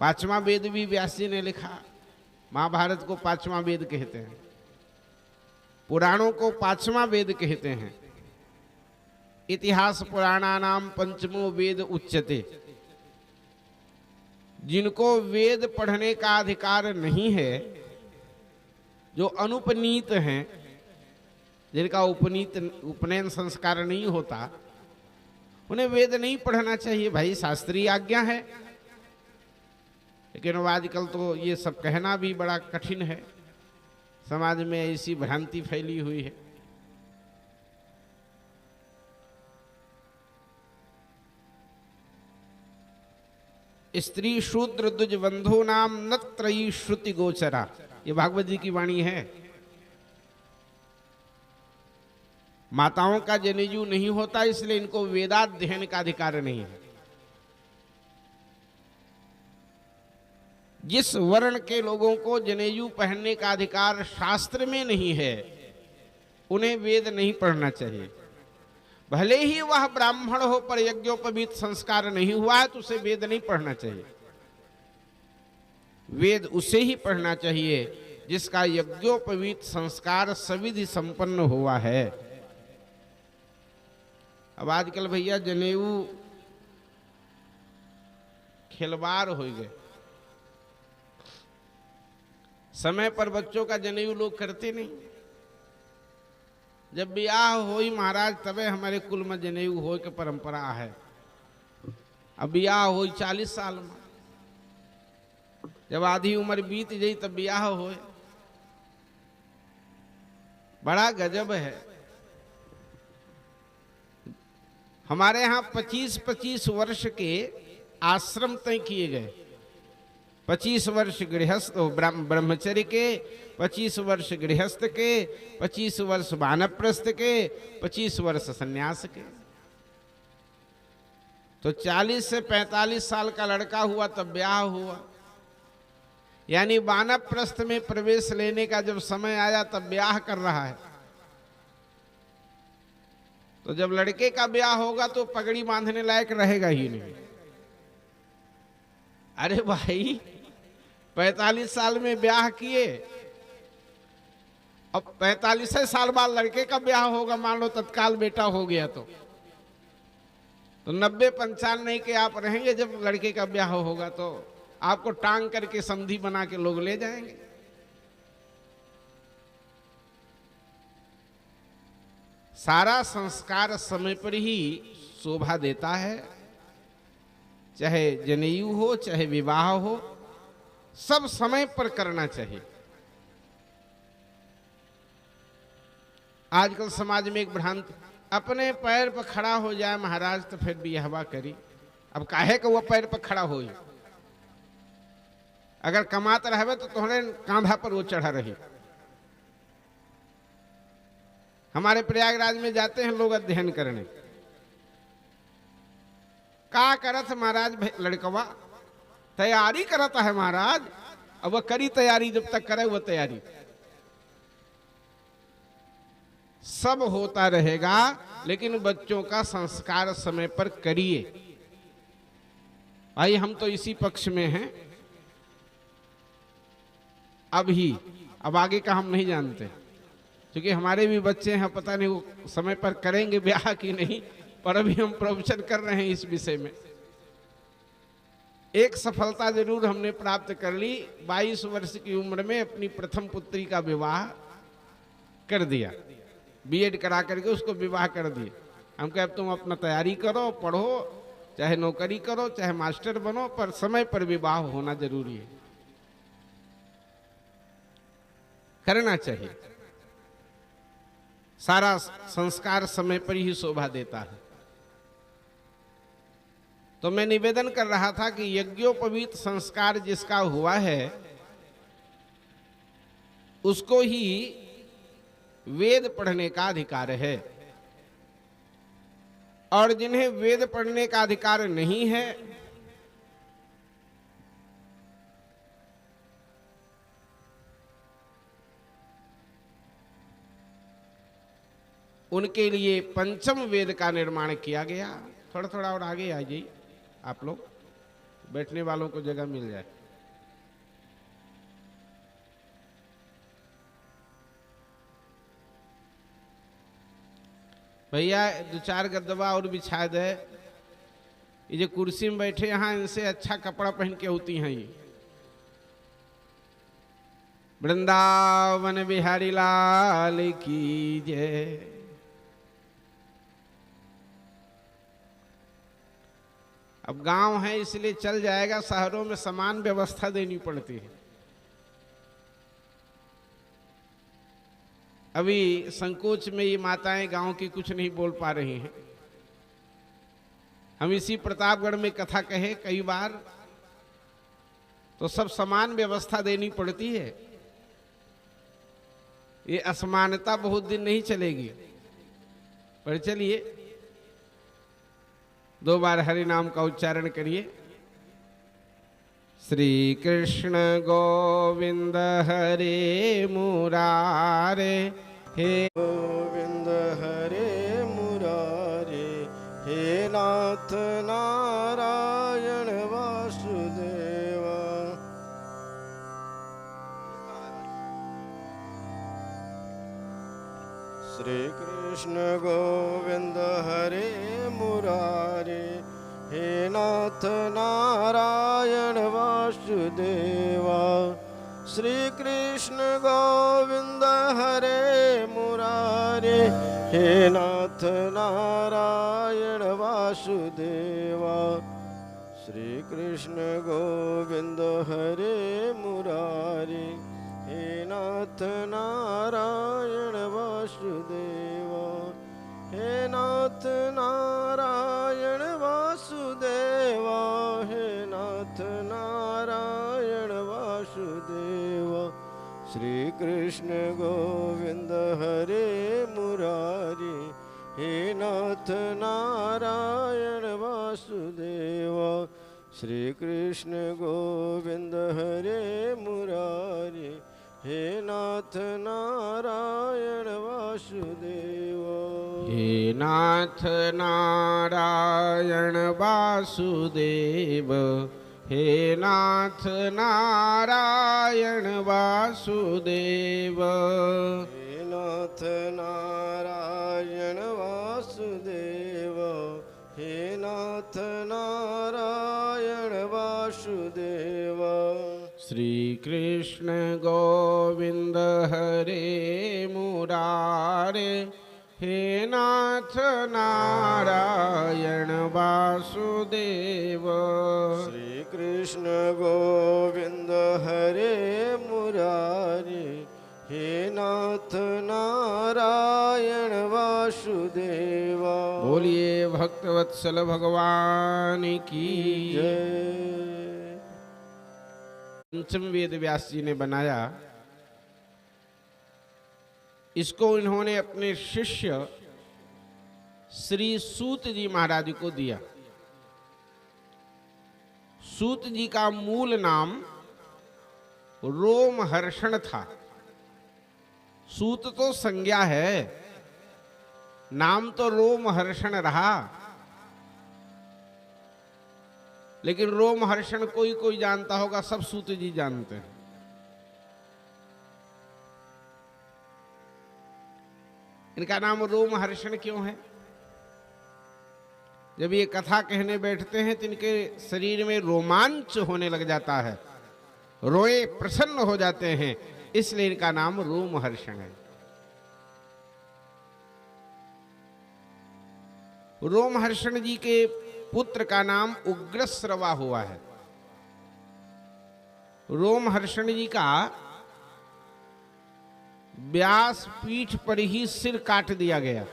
5वां वेद भी व्यास जी ने लिखा। महाभारत को 5वां वेद कहते हैं, पुराणों को 5वां वेद कहते हैं। इतिहास पुराणानाम पंचमो वेद उच्यते। जिनको वेद पढ़ने का अधिकार नहीं है, जो अनुपनीत हैं, जिनका उपनयन संस्कार नहीं होता, उन्हें वेद नहीं पढ़ना चाहिए। भाई शास्त्रीय आज्ञा है, लेकिन आजकल तो ये सब कहना भी बड़ा कठिन है। समाज में ऐसी भ्रांति फैली हुई है। स्त्री शूद्र द्विज बंधु नाम न त्रयी श्रुति गोचरा, ये भागवत जी की वाणी है। माताओं का जनेऊ नहीं होता, इसलिए इनको वेदाध्ययन का अधिकार नहीं है। जिस वर्ण के लोगों को जनेऊ पहनने का अधिकार शास्त्र में नहीं है, उन्हें वेद नहीं पढ़ना चाहिए। भले ही वह ब्राह्मण हो पर यज्ञोपवीत संस्कार नहीं हुआ है तो उसे वेद नहीं पढ़ना चाहिए। वेद उसे ही पढ़ना चाहिए जिसका यज्ञोपवीत संस्कार सविधि संपन्न हुआ है। अब आजकल भैया जनेऊ खिलवाड़ हो गए, समय पर बच्चों का जनेऊ लोग करते नहीं। जब ब्याह होई महाराज तबे हमारे कुल में जनेऊ हो के परंपरा है। अब ब्याह होई 40 साल में, जब आधी उम्र बीत गई तब ब्याह होए। बड़ा गजब है। हमारे यहाँ 25-25 वर्ष के आश्रम तय किए गए। 25 वर्ष गृहस्थ ब्रह्मचर्य के, 25 वर्ष गृहस्थ के, 25 वर्ष वानप्रस्थ के, 25 वर्ष सन्यास के। तो 40 से 45 साल का लड़का हुआ तब ब्याह हुआ, यानी वानप्रस्थ में प्रवेश लेने का जब समय आया तब ब्याह कर रहा है। तो जब लड़के का ब्याह होगा तो पगड़ी बांधने लायक रहेगा ही नहीं। अरे भाई 45 साल में ब्याह किए, अब 45 साल बाद लड़के का ब्याह होगा, मान लो तत्काल बेटा हो गया तो 90-95 नहीं के आप रहेंगे। जब लड़के का ब्याह होगा तो आपको टांग करके समधी बना के लोग ले जाएंगे। सारा संस्कार समय पर ही शोभा देता है, चाहे जनेऊ हो चाहे विवाह हो, सब समय पर करना चाहिए। आजकल समाज में एक भ्रांति, अपने पैर पर खड़ा हो जाए महाराज तो फिर भी हवा करी। अब काहे का वो पैर पर खड़ा हो, अगर कमात रहे तो तुम्हारे कांधा पर वो चढ़ा रही। हमारे प्रयागराज में जाते हैं लोग अध्ययन करने, का करत महाराज लड़कवा तैयारी करता है महाराज। अब वह करी तैयारी, जब तक करे वह तैयारी सब होता रहेगा, लेकिन बच्चों का संस्कार समय पर करिए। भाई हम तो इसी पक्ष में हैं अब आगे का हम नहीं जानते, क्योंकि हमारे भी बच्चे हैं, पता नहीं वो समय पर करेंगे ब्याह की नहीं, पर अभी हम प्रवचन कर रहे हैं इस विषय में। एक सफलता जरूर हमने प्राप्त कर ली, 22 वर्ष की उम्र में अपनी प्रथम पुत्री का विवाह कर दिया, बीएड करा करके उसको विवाह कर दिया। हम कहे अब तुम अपना तैयारी करो, पढ़ो, चाहे नौकरी करो, चाहे मास्टर बनो, पर समय पर विवाह होना जरूरी है, करना चाहिए। सारा संस्कार समय पर ही शोभा देता है। तो मैं निवेदन कर रहा था कि यज्ञोपवीत संस्कार जिसका हुआ है उसको ही वेद पढ़ने का अधिकार है, और जिन्हें वेद पढ़ने का अधिकार नहीं है उनके लिए पंचम वेद का निर्माण किया गया। थोड़ा थोड़ा और आगे आ जाइए आप लोग, बैठने वालों को जगह मिल जाए। भैया 2-4 गद्दवा और बिछा दे। ये जो कुर्सी में बैठे यहाँ, इनसे अच्छा कपड़ा पहन के होती हैं ये। वृंदावन बिहारी लाल की जय। अब गांव है इसलिए चल जाएगा, शहरों में समान व्यवस्था देनी पड़ती है। अभी संकोच में ये माताएं गांव की कुछ नहीं बोल पा रही हैं। हम इसी प्रतापगढ़ में कथा कहे कई बार, तो सब समान व्यवस्था देनी पड़ती है। ये असमानता बहुत दिन नहीं चलेगी, पर चलिए 2 बार हरि नाम का उच्चारण करिए। श्री कृष्ण गोविंद हरे मुरारे, हे गोविंद हरे मुरारे, हे नाथ नारायण वासुदेवा। श्री कृष्ण गोविंद हरे मुरारे, हे नाथ नारायण वासुदेवा। श्री कृष्ण गोविंद हरे मुरारे, हे नाथ नारायण वासुदेवा। श्री कृष्ण गोविंद हरे मुरारे, हे नाथ नारायण वासुदेवा। हे नाथ नारायण वासुदेवा, हे नाथ नारायण वासुदेवा। श्री कृष्ण गोविंद हरे मुरारी, हे नाथ नारायण वासुदेवा। श्री कृष्ण गोविंद हरे मुरारी, हे नाथ नारायण वासुदेवा। हे नाथ नारायण वासुदेव, हे नाथ नारायण वासुदेव। हे नाथ नारायण वासुदेव, हे नाथ नारायण वासुदेव। श्री कृष्ण गोविंद हरे मुरारे, हे नाथ नारायण वासुदेव। श्री कृष्ण गोविंद हरे मुरारी, हे नाथ नारायण वासुदेवा। बोलिए भक्तवत्सल भगवान की जय। पंचम वेद व्यास जी ने बनाया, इसको इन्होंने अपने शिष्य श्री सूत जी महाराज को दिया। सूत जी का मूल नाम रोमहर्षण था। सूत तो संज्ञा है, नाम तो रोमहर्षण रहा, लेकिन रोमहर्षण कोई कोई जानता होगा, सब सूत जी जानते हैं। इनका नाम रोमहर्षण क्यों है? जब ये कथा कहने बैठते हैं तो इनके शरीर में रोमांच होने लग जाता है, रोए प्रसन्न हो जाते हैं, इसलिए इनका नाम रोमहर्षण है। रोमहर्षण जी के पुत्र का नाम उग्रश्रवा हुआ है। रोमहर्षण जी का व्यास पीठ पर ही सिर काट दिया गया।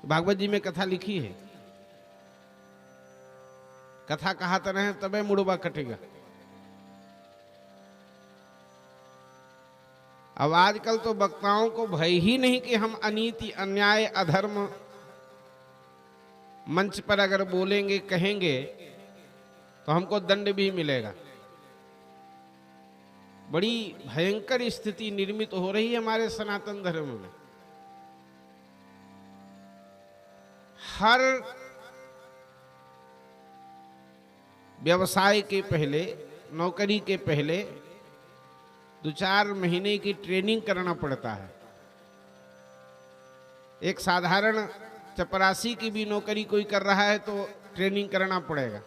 भागवत जी में कथा लिखी है, कथा कहा तो रहे तबे मुड़वा कटेगा। अब आजकल तो वक्ताओं को भय ही नहीं कि हम अनीति अन्याय अधर्म मंच पर अगर बोलेंगे कहेंगे तो हमको दंड भी मिलेगा। बड़ी भयंकर स्थिति निर्मित हो रही है हमारे सनातन धर्म में। हर व्यवसाय के पहले, नौकरी के पहले 2-4 महीने की ट्रेनिंग करना पड़ता है। एक साधारण चपरासी की भी नौकरी कोई कर रहा है तो ट्रेनिंग करना पड़ेगा।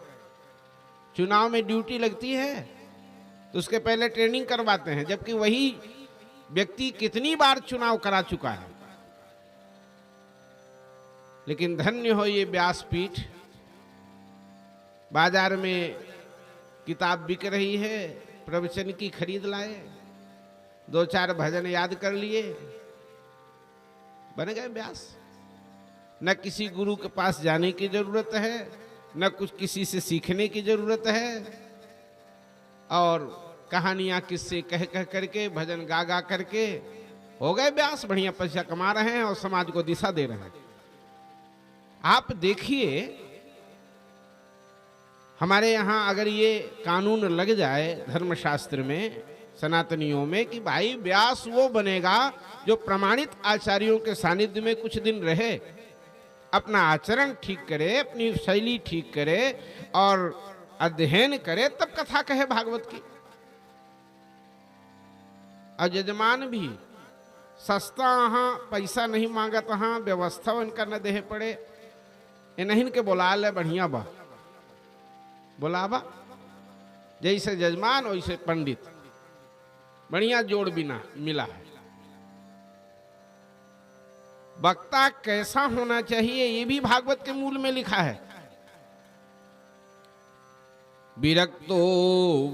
चुनाव में ड्यूटी लगती है तो उसके पहले ट्रेनिंग करवाते हैं, जबकि वही व्यक्ति कितनी बार चुनाव करा चुका है। लेकिन धन्य हो ये व्यासपीठ, बाजार में किताब बिक रही है, प्रवचन की खरीद लाए, 2-4 भजन याद कर लिए, बन गए व्यास। न किसी गुरु के पास जाने की जरूरत है, न कुछ किसी से सीखने की जरूरत है, और कहानियां किससे कह कह करके, भजन गा गा करके हो गए व्यास। बढ़िया पैसा कमा रहे हैं और समाज को दिशा दे रहे हैं। आप देखिए, हमारे यहां अगर ये कानून लग जाए धर्मशास्त्र में, सनातनियों में, कि भाई व्यास वो बनेगा जो प्रमाणित आचार्यों के सानिध्य में कुछ दिन रहे, अपना आचरण ठीक करे, अपनी शैली ठीक करे और अध्ययन करे, तब कथा कहे भागवत की। और यजमान भी सस्ता हाँ पैसा नहीं मांगत हाँ व्यवस्था उनका न देहे पड़े इन्हीं के बुला ले बढ़िया बा बुलावा जैसे जजमान वैसे पंडित बढ़िया जोड़ बिना मिला है। वक्ता कैसा होना चाहिए ये भी भागवत के मूल में लिखा है। विरक्तो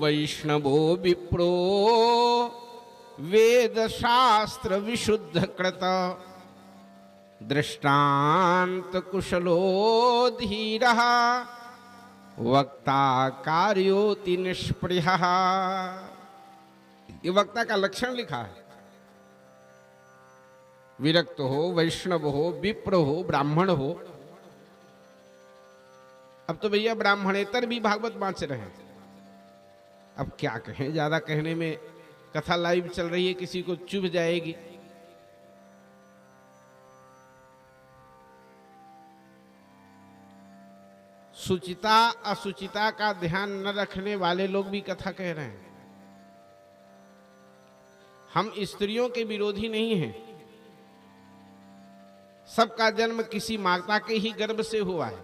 वैष्णवो विप्रो वेद शास्त्र विशुद्ध कृत दृष्टांत कुशलो धीरः वक्ता कार्योति निष्पृह। ये वक्ता का लक्षण लिखा है। विरक्त हो वैष्णव हो विप्र हो ब्राह्मण हो। अब तो भैया ब्राह्मणेतर भी भागवत बांच रहे हैं। अब क्या कहें, ज्यादा कहने में कथा लाइव चल रही है किसी को चुभ जाएगी। सुचिता असुचिता का ध्यान न रखने वाले लोग भी कथा कह रहे हैं। हम स्त्रियों के विरोधी नहीं हैं। सबका जन्म किसी माता के ही गर्भ से हुआ है,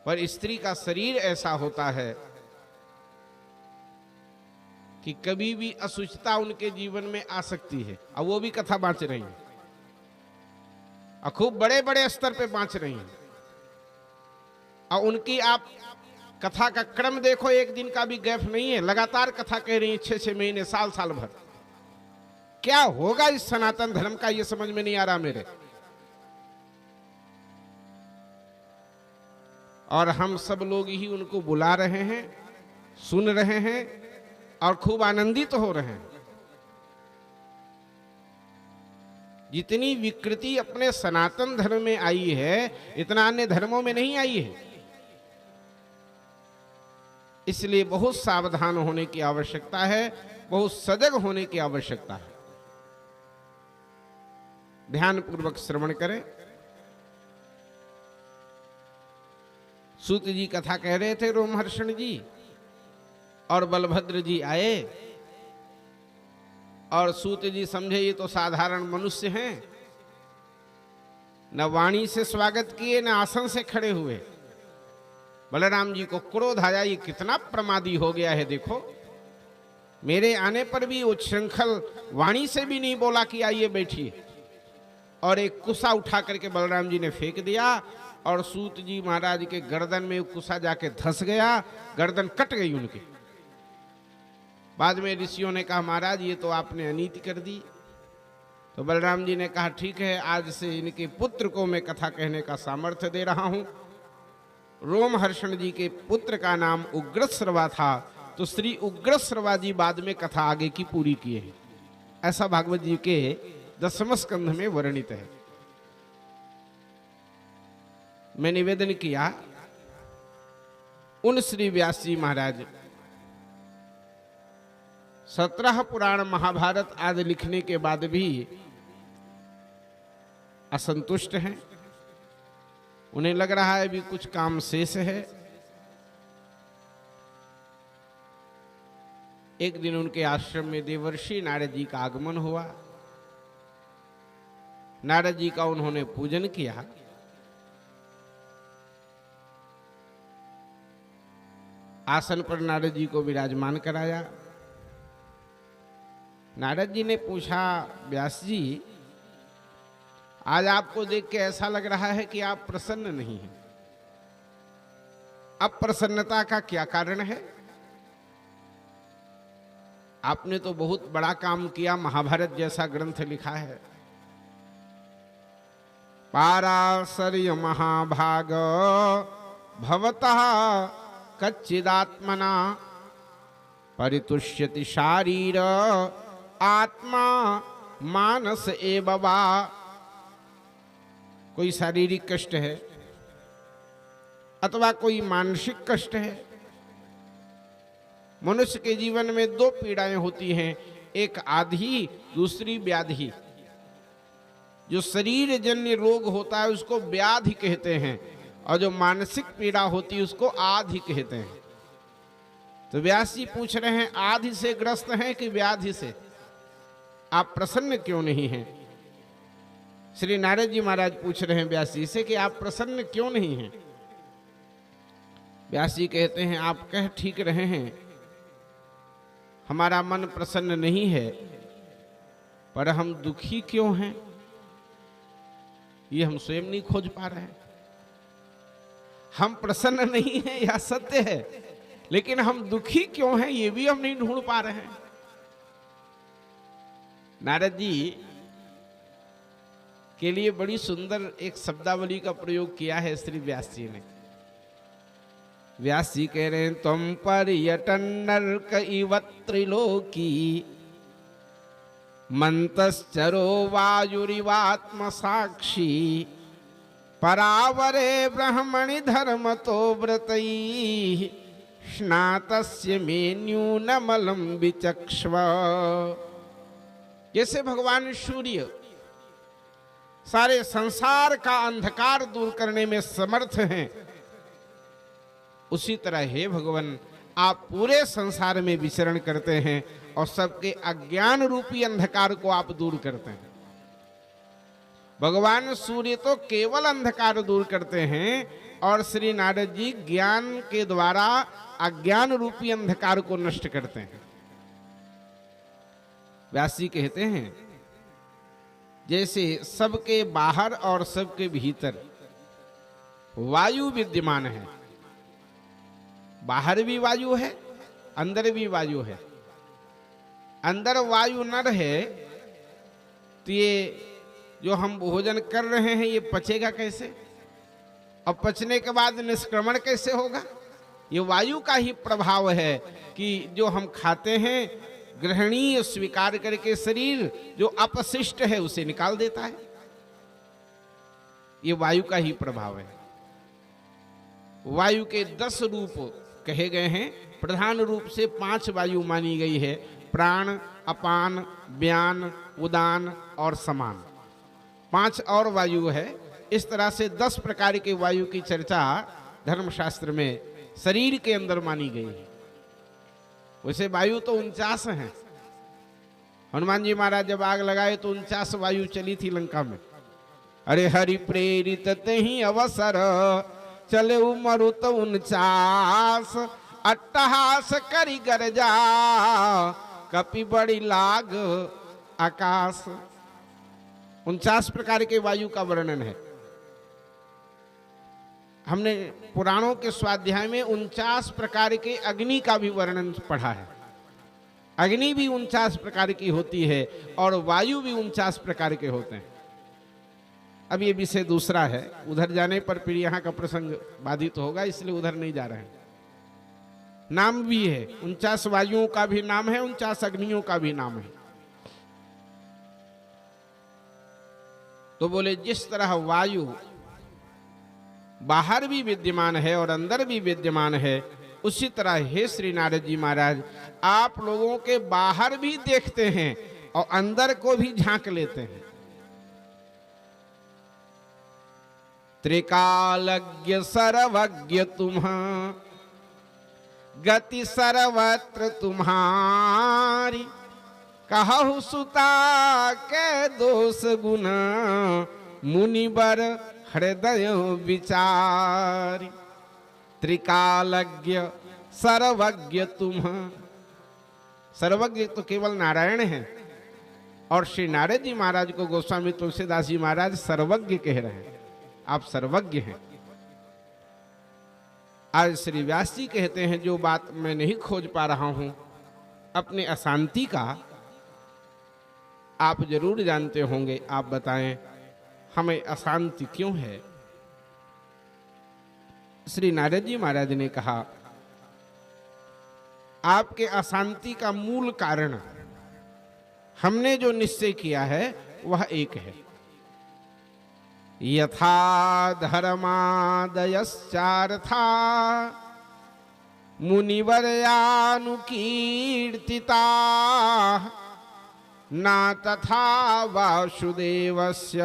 पर स्त्री का शरीर ऐसा होता है कि कभी भी असुचिता उनके जीवन में आ सकती है। अब वो भी कथा बांच रही हैं और खूब बड़े बड़े स्तर पे बांच रही हैं। और उनकी आप कथा का क्रम देखो, एक दिन का भी गैप नहीं है, लगातार कथा कह रही हैं 6-6 महीने साल साल भर। क्या होगा इस सनातन धर्म का, ये समझ में नहीं आ रहा मेरे। और हम सब लोग ही उनको बुला रहे हैं, सुन रहे हैं और खूब आनंदित हो रहे हैं। जितनी विकृति अपने सनातन धर्म में आई है इतना अन्य धर्मों में नहीं आई है। इसलिए बहुत सावधान होने की आवश्यकता है, बहुत सजग होने की आवश्यकता है। ध्यान पूर्वक श्रवण करें। सूत जी कथा कह रहे थे, रोमहर्षण जी और बलभद्र जी आए और सूत जी समझे ये तो साधारण मनुष्य हैं, न वाणी से स्वागत किए न आसन से खड़े हुए। बलराम जी को क्रोध आया, ये कितना प्रमादी हो गया है। देखो मेरे आने पर भी उच्छृंखल वाणी से भी नहीं बोला कि आइए बैठिए, और एक कुसा उठा करके बलराम जी ने फेंक दिया और सूत जी महाराज के गर्दन में कुसा जाके धंस गया, गर्दन कट गई उनकी। बाद में ऋषियों ने कहा महाराज ये तो आपने अनीति कर दी। तो बलराम जी ने कहा ठीक है, आज से इनके पुत्र को मैं कथा कहने का सामर्थ्य दे रहा हूं। रोमहर्षण जी के पुत्र का नाम उग्रश्रवा था, तो श्री उग्रश्रवा जी बाद में कथा आगे की पूरी किए हैं। ऐसा भागवत जी के 10वें स्कंध में वर्णित है। मैं निवेदन किया उन श्री व्यास जी महाराज 17 पुराण महाभारत आदि लिखने के बाद भी असंतुष्ट हैं। उन्हें लग रहा है भी कुछ काम शेष है। एक दिन उनके आश्रम में देवर्षि नारद जी का आगमन हुआ। नारद जी का उन्होंने पूजन किया। आसन पर नारद जी को विराजमान कराया। नारद जी ने पूछा व्यास जी आज आपको देख के ऐसा लग रहा है कि आप प्रसन्न नहीं हैं। अप्रसन्नता का क्या कारण है? आपने तो बहुत बड़ा काम किया, महाभारत जैसा ग्रंथ लिखा है। पाराशर्य महाभाग भवतः कच्चिदात्मना परितुष्यति शारीर आत्मा मानस एव वा। कोई शारीरिक कष्ट है अथवा कोई मानसिक कष्ट है। मनुष्य के जीवन में 2 पीड़ाएं होती हैं, एक आधि, दूसरी व्याधि। जो शरीर जन्य रोग होता है उसको व्याधि कहते हैं, और जो मानसिक पीड़ा होती है उसको आधि कहते हैं। तो व्यास जी पूछ रहे हैं आधि से ग्रस्त हैं कि व्याधि से? आप प्रसन्न क्यों नहीं हैं? श्री नारद जी महाराज पूछ रहे हैं व्यास जी से कि आप प्रसन्न क्यों नहीं हैं? व्यास जी कहते हैं आप कह ठीक रहे हैं, हमारा मन प्रसन्न नहीं है, पर हम दुखी क्यों हैं ये हम स्वयं नहीं खोज पा रहे हैं। हम प्रसन्न नहीं हैं यह सत्य है, लेकिन हम दुखी क्यों हैं ये भी हम नहीं ढूंढ पा रहे हैं। नारद जी के लिए बड़ी सुंदर एक शब्दावली का प्रयोग किया है श्री व्यास जी ने। व्यास जी कह रहे हैं तुम पर्यटन नरक इव त्रिलोकी मंतश्चरो वायुरिवात्म साक्षी परावरे ब्रह्मणि धर्म तो व्रतई स्नातस्य में न्यूनमलम विचक्ष्व। जैसे भगवान सूर्य सारे संसार का अंधकार दूर करने में समर्थ हैं, उसी तरह हे भगवान आप पूरे संसार में विचरण करते हैं और सबके अज्ञान रूपी अंधकार को आप दूर करते हैं। भगवान सूर्य तो केवल अंधकार दूर करते हैं और श्री नारद जी ज्ञान के द्वारा अज्ञान रूपी अंधकार को नष्ट करते हैं। व्यास जी कहते हैं जैसे सबके बाहर और सबके भीतर वायु विद्यमान है, बाहर भी वायु है अंदर भी वायु है। अंदर वायु न रहे तो ये जो हम भोजन कर रहे हैं ये पचेगा कैसे, और पचने के बाद निष्क्रमण कैसे होगा? ये वायु का ही प्रभाव है कि जो हम खाते हैं ग्रहणीय स्वीकार करके शरीर जो अपशिष्ट है उसे निकाल देता है। ये वायु का ही प्रभाव है। वायु के 10 रूप कहे गए हैं, प्रधान रूप से 5 वायु मानी गई है, प्राण, अपान, व्यान, उदान और समान। 5 और वायु है। इस तरह से 10 प्रकार के वायु की चर्चा धर्मशास्त्र में शरीर के अंदर मानी गई है। वैसे वायु तो 49 हैं। हनुमान जी महाराज जब आग लगाए तो 49 वायु चली थी लंका में। अरे हरि प्रेरित तहि अवसर चले मरुत 49 अट्टहास करी गरजा कपि बड़ी लाग आकाश। 49 प्रकार के वायु का वर्णन है। हमने पुराणों के स्वाध्याय में 49 प्रकार के अग्नि का भी वर्णन पढ़ा है। अग्नि भी 49 प्रकार की होती है और वायु भी 49 प्रकार के होते हैं। अब ये विषय दूसरा है, उधर जाने पर फिर यहाँ का प्रसंग बाधित होगा, इसलिए उधर नहीं जा रहे हैं। नाम भी है, 49 वायुओं का भी नाम है, 49 अग्नियों का भी नाम है। तो बोले जिस तरह वायु बाहर भी विद्यमान है और अंदर भी विद्यमान है, उसी तरह हे श्री नारद जी महाराज आप लोगों के बाहर भी देखते हैं और अंदर को भी झांक लेते हैं। त्रिकालज्ञ सर्वज्ञ तुम्हां गति सर्वत्र तुम्हारी कहु सुता के दोष गुण मुनिवर हृदय विचारी। त्रिकालज्ञ सर्वज्ञ तुम। सर्वज्ञ तो केवल नारायण हैं और श्री नारद जी महाराज को गोस्वामी तुलसीदास जी महाराज सर्वज्ञ कह रहे हैं। आप सर्वज्ञ हैं। आज श्री व्यास जी कहते हैं जो बात मैं नहीं खोज पा रहा हूं अपने अशांति का, आप जरूर जानते होंगे, आप बताएं हमें अशांति क्यों है। श्री नारद जी महाराज ने कहा आपके अशांति का मूल कारण हमने जो निश्चय किया है वह एक है। यथा धर्मादयश्चार्था मुनिवर्यानुकीर्तिता ना तथा वासुदेवस्य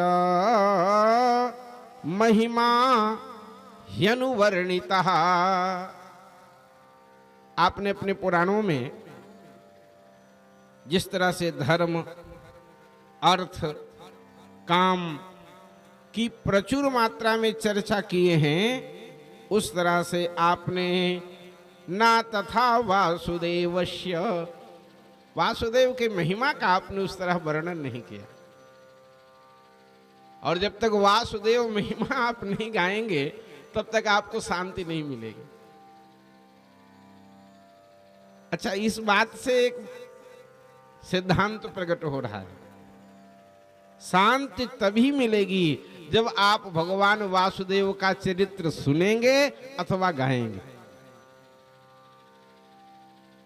महिमा ह्यनुवर्णितः। आपने अपने पुराणों में जिस तरह से धर्म अर्थ, काम की प्रचुर मात्रा में चर्चा किए हैं, उस तरह से आपने ना तथा वासुदेवस्य, वासुदेव के महिमा का आपने उस तरह वर्णन नहीं किया। और जब तक वासुदेव महिमा आप नहीं गाएंगे तब तक आपको शांति नहीं मिलेगी। अच्छा, इस बात से एक सिद्धांत प्रकट हो रहा है, शांति तभी मिलेगी जब आप भगवान वासुदेव का चरित्र सुनेंगे अथवा गाएंगे।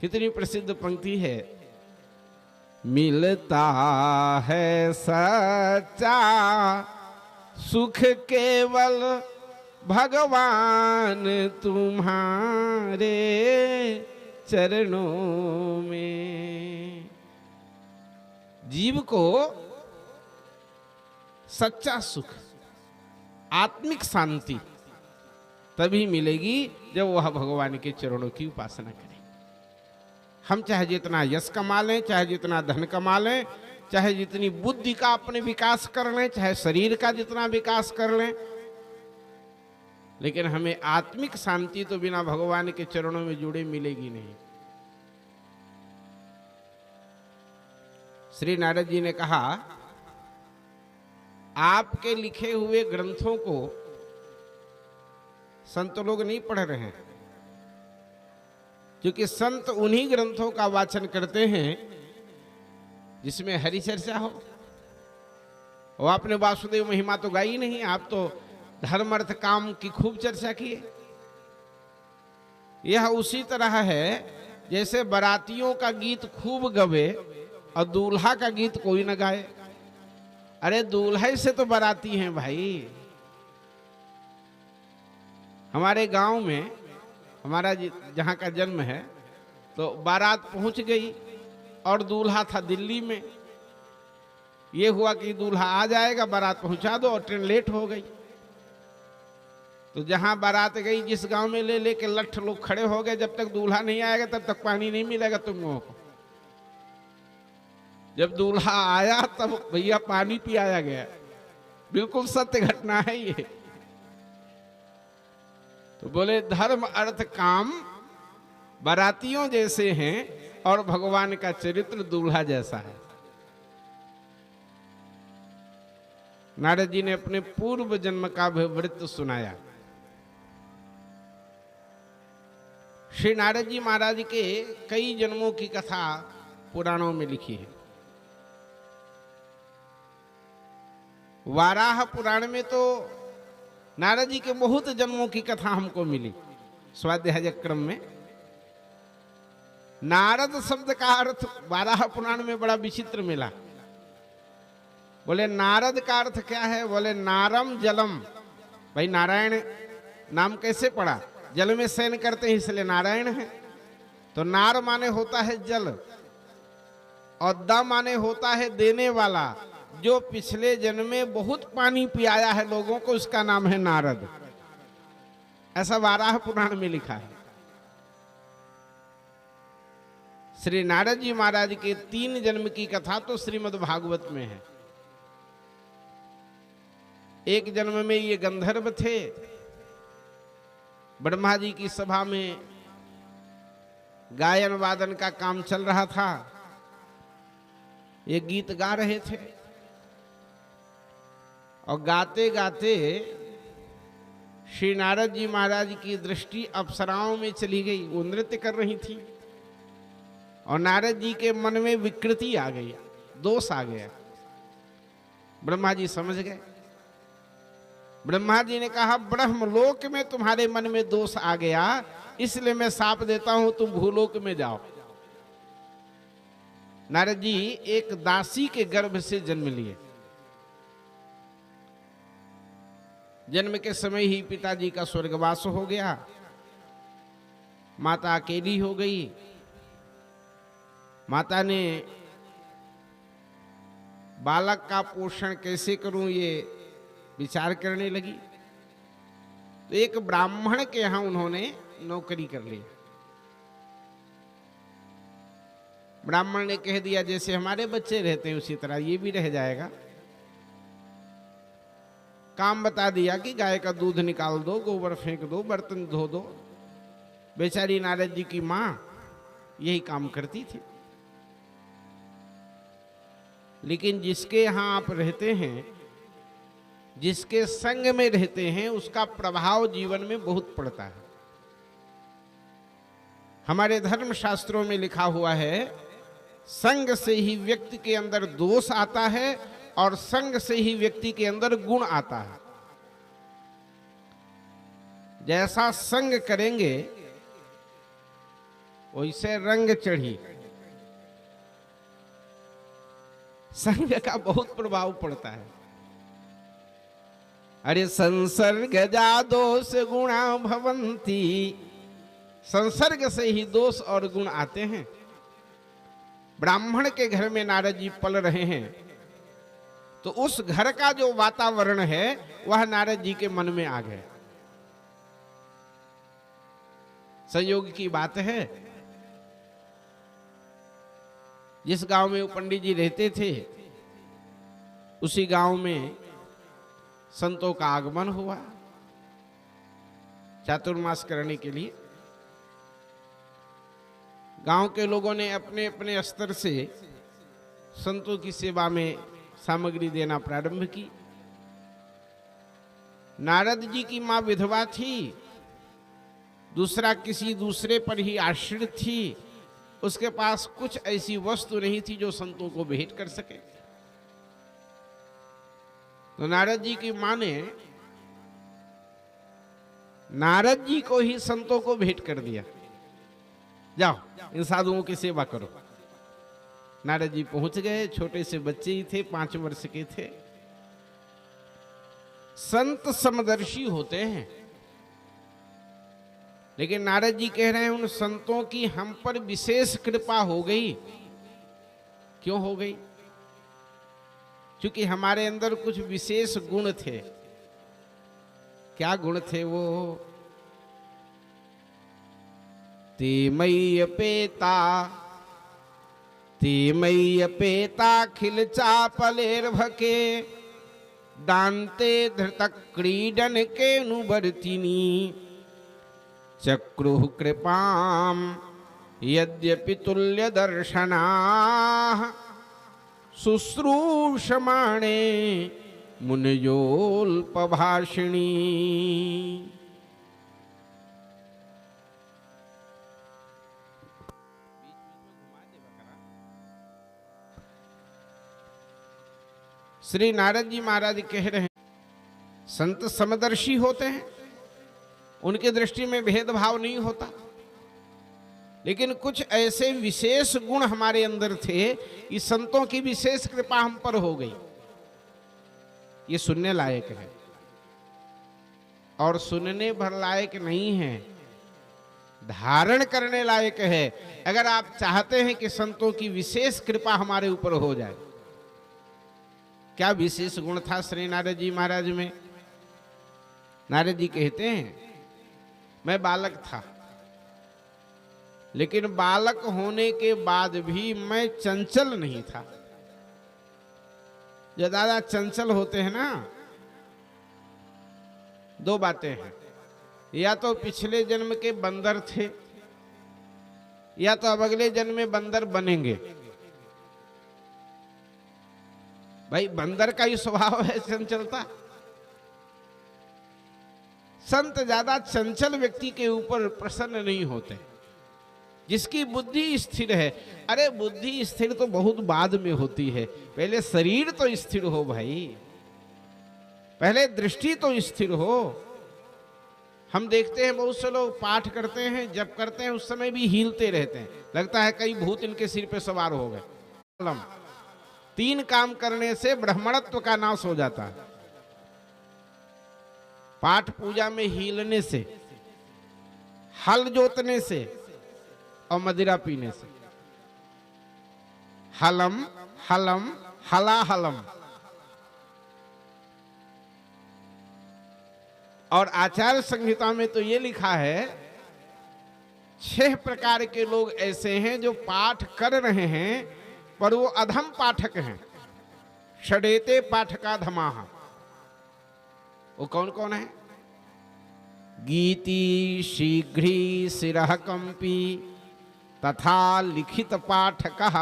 कितनी प्रसिद्ध पंक्ति है, मिलता है सच्चा सुख केवल भगवान तुम्हारे चरणों में। जीव को सच्चा सुख, आत्मिक शांति तभी मिलेगी जब वह भगवान के चरणों की उपासना करे। हम चाहे जितना यश कमा लें, चाहे जितना धन कमा लें, चाहे जितनी बुद्धि का अपने विकास कर लें, चाहे शरीर का जितना विकास कर लें, लेकिन हमें आत्मिक शांति तो बिना भगवान के चरणों में जुड़े मिलेगी नहीं। श्री नारद जी ने कहा, आपके लिखे हुए ग्रंथों को संत लोग नहीं पढ़ रहे हैं, क्योंकि संत उन्हीं ग्रंथों का वाचन करते हैं जिसमें हरि चर्चा हो। वो आपने वासुदेव महिमा तो गाई नहीं, आप तो धर्म अर्थ काम की खूब चर्चा किए। यह उसी तरह है जैसे बारातियों का गीत खूब गवे और दूल्हा का गीत कोई न गाए। अरे दूल्हे से तो बाराती हैं भाई। हमारे गांव में, हमारा जहाँ का जन्म है, तो बारात पहुंच गई और दूल्हा था दिल्ली में। ये हुआ कि दूल्हा आ जाएगा, बारात पहुंचा दो, और ट्रेन लेट हो गई। तो जहां बारात गई, जिस गांव में ले लेके लठ लोग खड़े हो गए, जब तक दूल्हा नहीं आएगा तब तक पानी नहीं मिलेगा तुम लोगों को। जब दूल्हा आया तब भैया पानी पिलाया गया। बिल्कुल सत्य घटना है ये। तो बोले धर्म अर्थ काम बारातियों जैसे हैं और भगवान का चरित्र दूल्हा जैसा है। नारद जी ने अपने पूर्व जन्म का वृत्त सुनाया। श्री नारद जी महाराज के कई जन्मों की कथा पुराणों में लिखी है। वाराह पुराण में तो नारद जी के बहुत जन्मों की कथा हमको मिली। स्वाध्याय क्रम में नारद शब्द का अर्थ वाराह पुराण में बड़ा विचित्र मिला। बोले नारद का अर्थ क्या है? बोले नारम जलम। भाई नारायण नाम कैसे पड़ा? जल में शयन करते हैं इसलिए नारायण है। तो नार माने होता है जल, और द माने होता है देने वाला। जो पिछले जन्म में बहुत पानी पियाया है लोगों को, उसका नाम है नारद। ऐसा वाराह पुराण में लिखा है। श्री नारद जी महाराज के 3 जन्म की कथा तो श्रीमद् भागवत में है। एक जन्म में ये गंधर्व थे, ब्रह्मा जी की सभा में गायन वादन का काम चल रहा था। ये गीत गा रहे थे और गाते गाते श्री नारद जी महाराज की दृष्टि अप्सराओं में चली गई। वो नृत्य कर रही थी और नारद जी के मन में विकृति आ गई, दोष आ गया। ब्रह्मा जी समझ गए। ब्रह्मा जी ने कहा, ब्रह्मलोक में तुम्हारे मन में दोष आ गया, इसलिए मैं शाप देता हूं, तुम भूलोक में जाओ। नारद जी एक दासी के गर्भ से जन्म लिए। जन्म के समय ही पिताजी का स्वर्गवास हो गया, माता अकेली हो गई। माता ने बालक का पोषण कैसे करूं ये विचार करने लगी। तो एक ब्राह्मण के यहां उन्होंने नौकरी कर ली। ब्राह्मण ने कह दिया जैसे हमारे बच्चे रहते हैं उसी तरह ये भी रह जाएगा। काम बता दिया कि गाय का दूध निकाल दो, गोबर फेंक दो, बर्तन धो दो। बेचारी नारद जी की मां यही काम करती थी। लेकिन जिसके यहां आप रहते हैं, जिसके संग में रहते हैं, उसका प्रभाव जीवन में बहुत पड़ता है। हमारे धर्म शास्त्रों में लिखा हुआ है, संग से ही व्यक्ति के अंदर दोष आता है और संग से ही व्यक्ति के अंदर गुण आता है। जैसा संग करेंगे वैसे रंग चढ़ी। संग का बहुत प्रभाव पड़ता है। अरे संसर्ग जा दोष गुणा भवंती, संसर्ग से ही दोष और गुण आते हैं। ब्राह्मण के घर में नारद जी पल रहे हैं तो उस घर का जो वातावरण है वह नारद जी के मन में आ गया। संयोग की बात है, जिस गांव में वो पंडित जी रहते थे उसी गांव में संतों का आगमन हुआ चातुर्मास करने के लिए। गांव के लोगों ने अपने अपने स्तर से संतों की सेवा में सामग्री देना प्रारंभ की। नारद जी की मां विधवा थी, दूसरा किसी दूसरे पर ही आश्रित थी, उसके पास कुछ ऐसी वस्तु नहीं थी जो संतों को भेंट कर सके। तो नारद जी की मां ने नारद जी को ही संतों को भेंट कर दिया, जाओ इन साधुओं की सेवा करो। नारद जी पहुंच गए, छोटे से बच्चे ही थे, 5 वर्ष के थे। संत समदर्शी होते हैं, लेकिन नारद जी कह रहे हैं उन संतों की हम पर विशेष कृपा हो गई। क्यों हो गई? क्योंकि हमारे अंदर कुछ विशेष गुण थे। क्या गुण थे वो? ते मय्य पेता खिल चापलेर्भके दान्ते धृत क्रीडन के नुवर्तिनी चक्रुः कृपाम यद्यपि तुल्य दर्शनाः शुश्रूषमाणे मुनयोल्पभाषिणी। श्री नारद जी महाराज कह रहे हैं संत समदर्शी होते हैं, उनके दृष्टि में भेदभाव नहीं होता, लेकिन कुछ ऐसे विशेष गुण हमारे अंदर थे कि संतों की विशेष कृपा हम पर हो गई। ये सुनने लायक है और सुनने भर लायक नहीं है, धारण करने लायक है। अगर आप चाहते हैं कि संतों की विशेष कृपा हमारे ऊपर हो जाए। क्या विशेष गुण था श्री नारद जी महाराज में? नारद जी कहते हैं मैं बालक था, लेकिन बालक होने के बाद भी मैं चंचल नहीं था। जो दादा चंचल होते हैं ना, 2 बातें हैं, या तो पिछले जन्म के बंदर थे या तो अब अगले जन्म में बंदर बनेंगे। भाई बंदर का ही स्वभाव है चंचलता। संत ज्यादा चंचल व्यक्ति के ऊपर प्रसन्न नहीं होते, जिसकी बुद्धि स्थिर है। अरे बुद्धि स्थिर तो बहुत बाद में होती है, पहले शरीर तो स्थिर हो भाई, पहले दृष्टि तो स्थिर हो। हम देखते हैं बहुत से लोग पाठ करते हैं, जब करते हैं उस समय भी हिलते रहते हैं, लगता है कई भूत इनके सिर पे सवार हो गए। 3 काम करने से ब्राह्मणत्व का नाश हो जाता है। पाठ पूजा में हिलने से, हल जोतने से और मदिरा पीने से। हलम हलम हलाहलम। और आचार्य संहिता में तो ये लिखा है 6 प्रकार के लोग ऐसे हैं जो पाठ कर रहे हैं पर वो अधम पाठक हैं। षडेते पाठका धमाः। वो कौन कौन है? गीति शीघ्री शिरः कंपी तथा लिखित पाठकः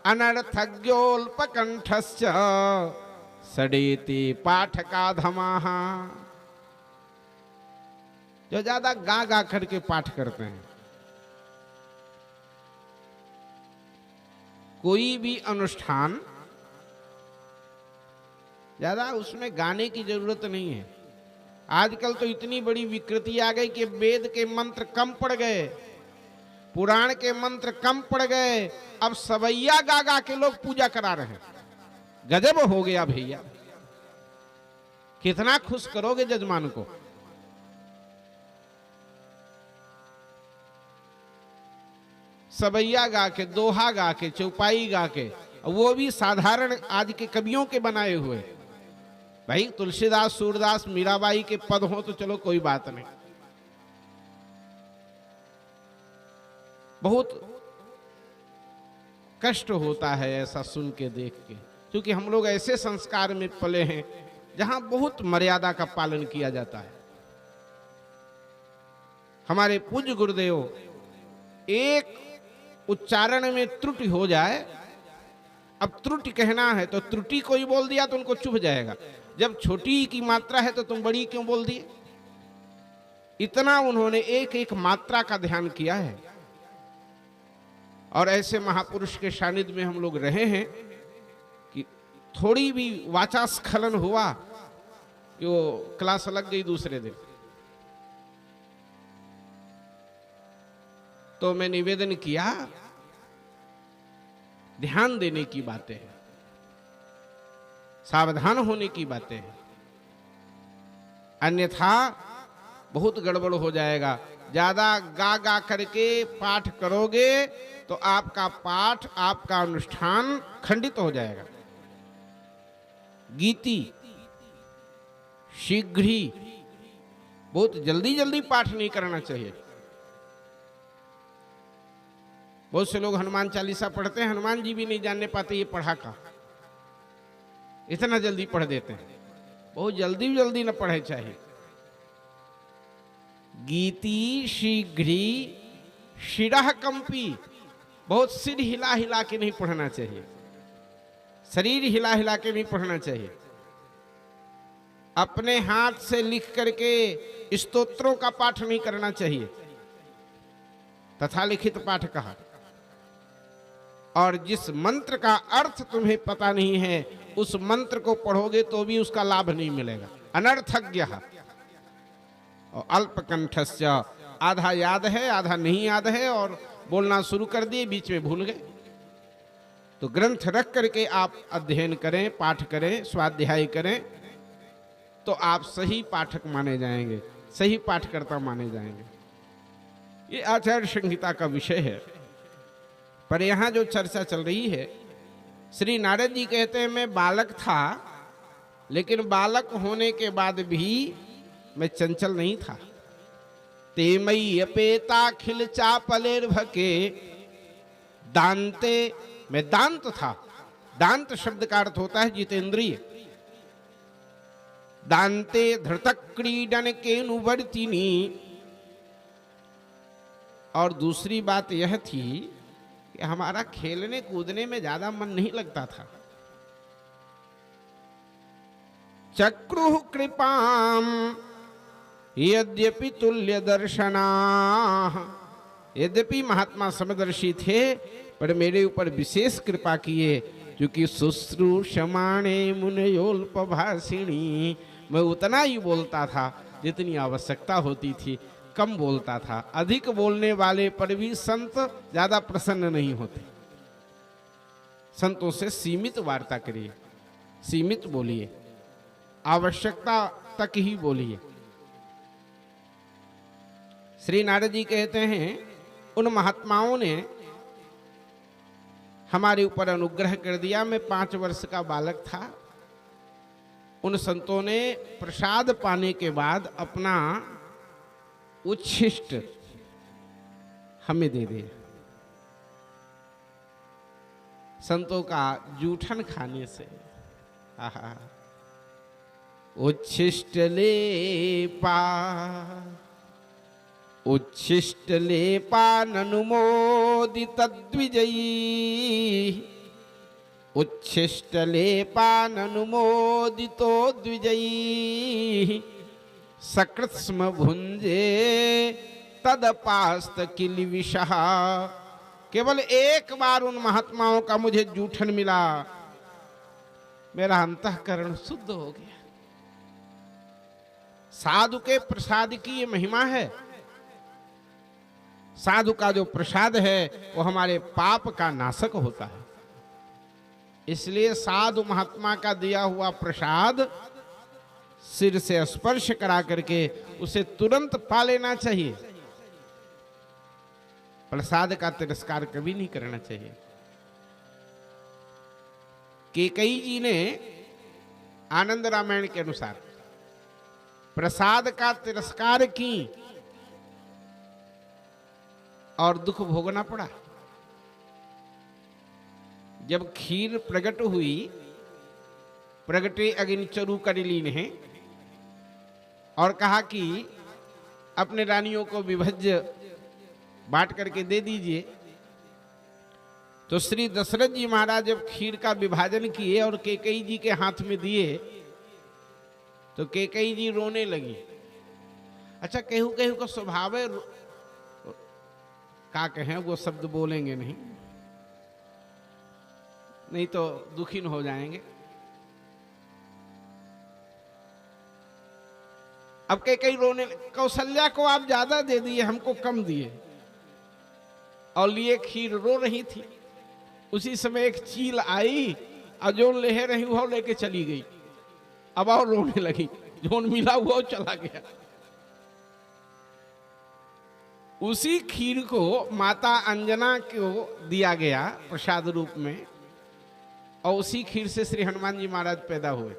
अनर्थज्ञोल्पकंठश्च षडेते पाठका धमाः। जो ज्यादा गा गा करके पाठ करते हैं। कोई भी अनुष्ठान ज्यादा उसमें गाने की जरूरत नहीं है। आजकल तो इतनी बड़ी विकृति आ गई कि वेद के मंत्र कम पड़ गए, पुराण के मंत्र कम पड़ गए, अब सवैया गा गा के लोग पूजा करा रहे हैं। गजब हो गया भैया। कितना खुश करोगे जजमान को। सवैया गा के, दोहा गा के, चौपाई गा के, वो भी साधारण आज के कवियों के बनाए हुए। भाई तुलसीदास, सूरदास, मीराबाई के पद हो तो चलो कोई बात नहीं। बहुत कष्ट होता है ऐसा सुन के, देख के, क्योंकि हम लोग ऐसे संस्कार में पले हैं जहां बहुत मर्यादा का पालन किया जाता है। हमारे पूज्य गुरुदेव, एक उच्चारण में त्रुटि हो जाए, अब त्रुटि कहना है तो त्रुटि कोई बोल दिया तो उनको चुभ जाएगा। जब छोटी की मात्रा है तो तुम बड़ी क्यों बोल दिए? इतना उन्होंने एक एक मात्रा का ध्यान किया है। और ऐसे महापुरुष के सानिध्य में हम लोग रहे हैं कि थोड़ी भी वाचा स्खलन हुआ कि वो क्लास लग गई दूसरे दिन। तो मैं निवेदन किया, ध्यान देने की बातें हैं, सावधान होने की बातें हैं, अन्यथा बहुत गड़बड़ हो जाएगा। ज्यादा गा गा करके पाठ करोगे तो आपका पाठ, आपका अनुष्ठान खंडित हो जाएगा। गीति शीघ्री, बहुत जल्दी जल्दी पाठ नहीं करना चाहिए। बहुत से लोग हनुमान चालीसा पढ़ते हैं, हनुमान जी भी नहीं जानने पाते ये पढ़ा का, इतना जल्दी पढ़ देते हैं। बहुत जल्दी जल्दी न पढ़े चाहिए। गीति शीघ्री शिरः कंपी, बहुत सिर हिला हिला के नहीं पढ़ना चाहिए, शरीर हिला हिला के नहीं पढ़ना चाहिए। अपने हाथ से लिख करके स्तोत्रों का पाठ नहीं करना चाहिए, तथा लिखित पाठ कहा। और जिस मंत्र का अर्थ तुम्हें पता नहीं है उस मंत्र को पढ़ोगे तो भी उसका लाभ नहीं मिलेगा। अनर्थज्ञः और अल्पकंठस्य, आधा याद है आधा नहीं याद है और बोलना शुरू कर दिए, बीच में भूल गए। तो ग्रंथ रख करके आप अध्ययन करें, पाठ करें, स्वाध्याय करें, तो आप सही पाठक माने जाएंगे, सही पाठकर्ता माने जाएंगे। ये आचार्य संहिता का विषय है। पर यहां जो चर्चा चल रही है, श्री नारद जी कहते हैं मैं बालक था, लेकिन बालक होने के बाद भी मैं चंचल नहीं था। तेमई अपेता खिल चापलेर भके दांते, मैं दांत था। दांत शब्द का अर्थ होता है जितेंद्रिय। दांते धृतक क्रीडन के नुवर्तिनी। और दूसरी बात यह थी कि हमारा खेलने कूदने में ज्यादा मन नहीं लगता था। चक्रुः कृपाम यद्यपि तुल्य दर्शनाः, यद्यपि महात्मा समदर्शी थे पर मेरे ऊपर विशेष कृपा किए, क्योंकि शुश्रूषमाणे मुनयोल्पभाषिणी, मैं उतना ही बोलता था जितनी आवश्यकता होती थी, कम बोलता था। अधिक बोलने वाले पर भी संत ज्यादा प्रसन्न नहीं होते। संतों से सीमित वार्ता करिए, सीमित बोलिए, आवश्यकता तक ही बोलिए। श्री नारद जी कहते हैं उन महात्माओं ने हमारे ऊपर अनुग्रह कर दिया। मैं 5 वर्ष का बालक था। उन संतों ने प्रसाद पाने के बाद अपना उच्छिष्ट हमें दे दे। संतों का जूठन खाने से आहा उच्छिष्ट लेपा उच्छिष्ट लेपान अनुमोदित द्विजयी उच्छिष्ट लेपान अनुमोदितो द्विजयी सकृत स्म भुंजे तदपास्त किल विषः। केवल एक बार उन महात्माओं का मुझे जूठन मिला, मेरा अंतःकरण शुद्ध हो गया। साधु के प्रसाद की ये महिमा है। साधु का जो प्रसाद है वो हमारे पाप का नाशक होता है। इसलिए साधु महात्मा का दिया हुआ प्रसाद सिर से स्पर्श करा करके उसे तुरंत पा लेना चाहिए। प्रसाद का तिरस्कार कभी नहीं करना चाहिए। कैकेयी जी ने आनंद रामायण के अनुसार प्रसाद का तिरस्कार की और दुख भोगना पड़ा। जब खीर प्रकट हुई, प्रगटे अग्निचरु करिलीन है, और कहा कि अपने रानियों को विभज्य बांट करके दे दीजिए, तो श्री दशरथ जी महाराज जब खीर का विभाजन किए और कैकेयी जी के हाथ में दिए तो कैकेयी जी रोने लगी। अच्छा, केहू केहू का स्वभाव है, का कहें वो शब्द बोलेंगे नहीं, नहीं तो दुखी हो जाएंगे। अब कैकेयी रोने, कौशल्या को आप ज्यादा दे दिए, हमको कम दिए, और लिए खीर, रो रही थी। उसी समय एक चील आई और जोन ले रही वो लेके चली गई। अब और रोने लगी, जोन मिला हुआ चला गया। उसी खीर को माता अंजना को दिया गया प्रसाद रूप में, और उसी खीर से श्री हनुमान जी महाराज पैदा हुए।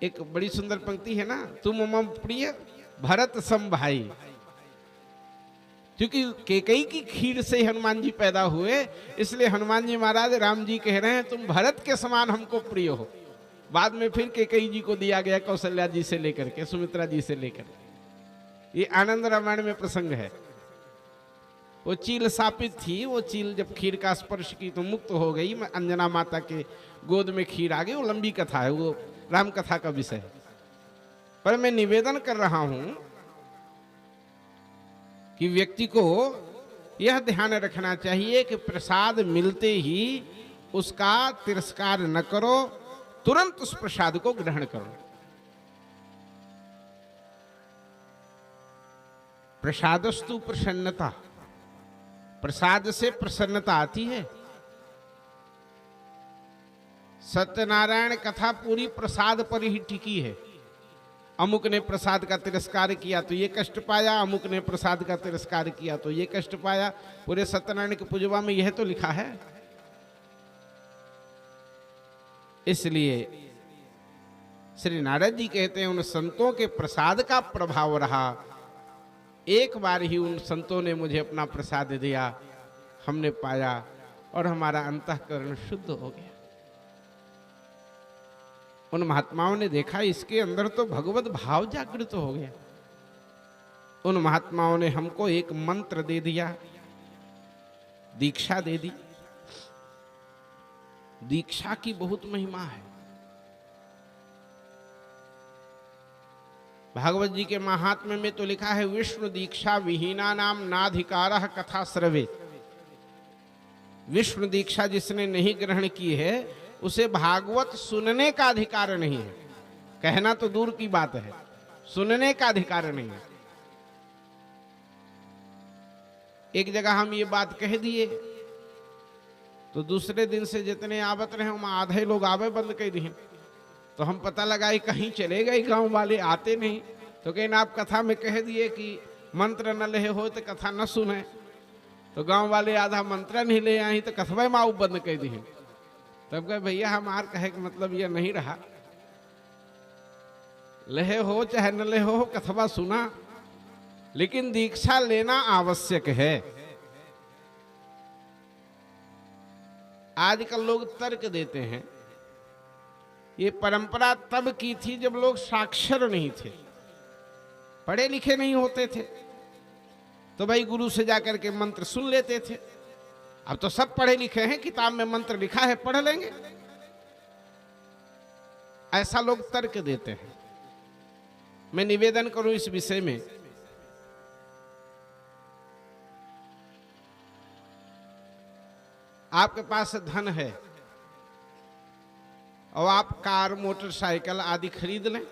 एक बड़ी सुंदर पंक्ति है ना, तुम मम प्रिय भरत सम भाई। क्योंकि कैकेयी की खीर से हनुमान जी पैदा हुए, इसलिए हनुमान जी महाराज राम जी कह रहे हैं तुम भरत के समान हमको प्रिय हो। बाद में फिर कैकेयी जी को दिया गया, कौशल्या जी से लेकर के, सुमित्रा जी से लेकर। ये आनंद रामायण में प्रसंग है। वो चील शापित थी, वो चील जब खीर का स्पर्श की तो मुक्त हो गई। अंजना माता के गोद में खीर आ गई। वो लंबी कथा है, वो राम कथा का विषय है। पर मैं निवेदन कर रहा हूं कि व्यक्ति को यह ध्यान रखना चाहिए कि प्रसाद मिलते ही उसका तिरस्कार न करो, तुरंत उस प्रसाद को ग्रहण करो। प्रसादस्तु प्रसन्नता, प्रसाद से प्रसन्नता आती है। सत्यनारायण कथा पूरी प्रसाद पर ही टिकी है। अमुक ने प्रसाद का तिरस्कार किया तो ये कष्ट पाया, अमुक ने प्रसाद का तिरस्कार किया तो ये कष्ट पाया। पूरे सत्यनारायण के पूजवा में यह तो लिखा है। इसलिए श्री नारद जी कहते हैं उन संतों के प्रसाद का प्रभाव रहा। एक बार ही उन संतों ने मुझे अपना प्रसाद दिया, हमने पाया और हमारा अंतःकरण शुद्ध हो गया। उन महात्माओं ने देखा इसके अंदर तो भगवत भाव जागृत हो गया। उन महात्माओं ने हमको एक मंत्र दे दिया, दीक्षा दे दी। दीक्षा की बहुत महिमा है। भागवत जी के महात्म्य में तो लिखा है विष्णु दीक्षा विहीना नाम नाधिकारः कथा श्रवे। विष्णु दीक्षा जिसने नहीं ग्रहण की है उसे भागवत सुनने का अधिकार नहीं है। कहना तो दूर की बात है, सुनने का अधिकार नहीं है। एक जगह हम ये बात कह दिए तो दूसरे दिन से जितने आवत रहे हम आधे लोग आवे बंद कर दिए। तो हम पता लगाए कहीं चले गए, गांव वाले आते नहीं। तो कहीं आप कथा में कह दिए कि मंत्र न ले हो तो कथा न सुने, तो गांव वाले आधा मंत्र नहीं ले आई तो कथवा माऊ बंद कर दिए। तब कहे भैया हमार कहे कि मतलब यह नहीं रहा, लहे हो चाहे न ले हो कथवा सुना। लेकिन दीक्षा लेना आवश्यक है। आजकल लोग तर्क देते हैं, ये परंपरा तब की थी जब लोग साक्षर नहीं थे, पढ़े लिखे नहीं होते थे, तो भाई गुरु से जाकर के मंत्र सुन लेते थे। अब तो सब पढ़े लिखे हैं, किताब में मंत्र लिखा है, पढ़ लेंगे, ऐसा लोग तर्क देते हैं। मैं निवेदन करूं इस विषय में, आपके पास धन है और आप कार मोटरसाइकिल आदि खरीद लें,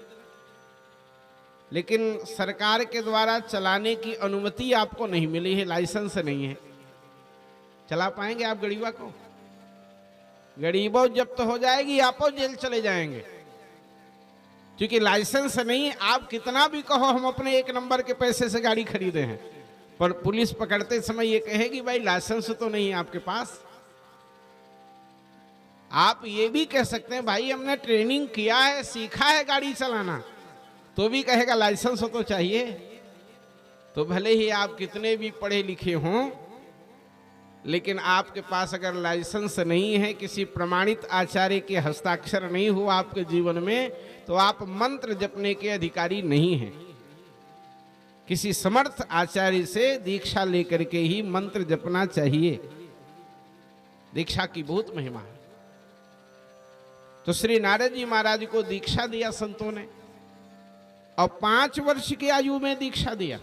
लेकिन सरकार के द्वारा चलाने की अनुमति आपको नहीं मिली है, लाइसेंस नहीं है, चला पाएंगे आप गरीबा को? गरीबों जब्त हो जाएगी, आपो जेल चले जाएंगे, क्योंकि लाइसेंस नहीं। आप कितना भी कहो हम अपने 1 नंबर के पैसे से गाड़ी खरीदे हैं, पर पुलिस पकड़ते समय ये कहेगी भाई लाइसेंस तो नहीं है आपके पास। आप ये भी कह सकते हैं भाई हमने ट्रेनिंग किया है, सीखा है गाड़ी चलाना, तो भी कहेगा लाइसेंस तो चाहिए। तो भले ही आप कितने भी पढ़े लिखे हों, लेकिन आपके पास अगर लाइसेंस नहीं है, किसी प्रमाणित आचार्य के हस्ताक्षर नहीं हुआ आपके जीवन में, तो आप मंत्र जपने के अधिकारी नहीं हैं। किसी समर्थ आचार्य से दीक्षा लेकर के ही मंत्र जपना चाहिए। दीक्षा की बहुत महिमा है। तो श्री नारद जी महाराज को दीक्षा दिया संतों ने, और 5 वर्ष की आयु में दीक्षा दिया।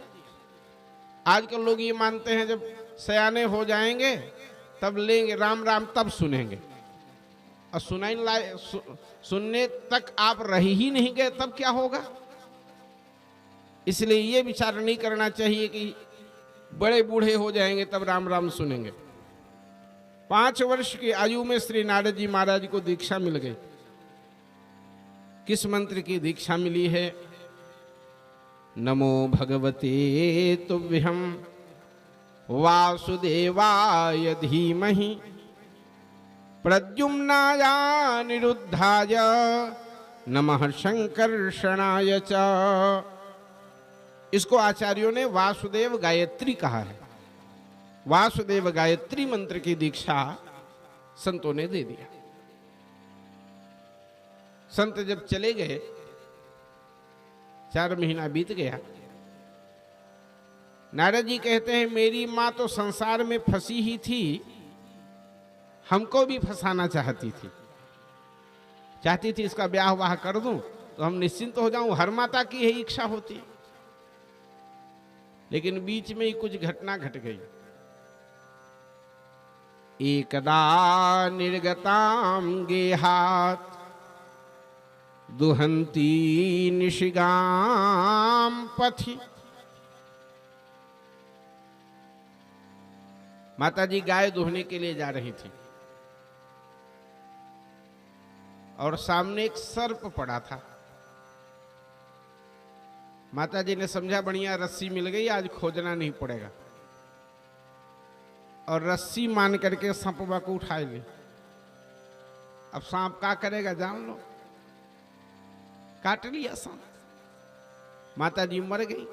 आजकल लोग ये मानते हैं जब सयाने हो जाएंगे तब लेंगे, राम राम तब सुनेंगे, और सुनने तक आप रह ही नहीं गए तब क्या होगा? इसलिए ये विचार नहीं करना चाहिए कि बड़े बूढ़े हो जाएंगे तब राम राम सुनेंगे। 5 वर्ष की आयु में श्री नारद जी महाराज को दीक्षा मिल गई। किस मंत्र की दीक्षा मिली है? नमो भगवते तुभ्यं वासुदेवाय धीमहि प्रद्युम्नाय निरुद्धाय नमः शंकर्षणाय च। इसको आचार्यों ने वासुदेव गायत्री कहा है। वासुदेव गायत्री मंत्र की दीक्षा संतों ने दे दिया। संत जब चले गए, 4 महीना बीत गया। नारद जी कहते हैं मेरी माँ तो संसार में फंसी ही थी, हमको भी फंसाना चाहती थी इसका ब्याह वाह कर दूं तो हम निश्चिंत हो जाऊं, हर माता की यही इच्छा होती है। लेकिन बीच में ही कुछ घटना घट गई। एकदा निर्गताम गेहात दुहंती निशिगाम पथि। माता जी गाय दुहने के लिए जा रही थी और सामने एक सर्प पड़ा था। माता जी ने समझा बढ़िया रस्सी मिल गई, आज खोजना नहीं पड़ेगा, और रस्सी मान करके सांपवा को उठा ली। अब सांप क्या करेगा जान लो, काट लिया सांप। माता जी मर गई।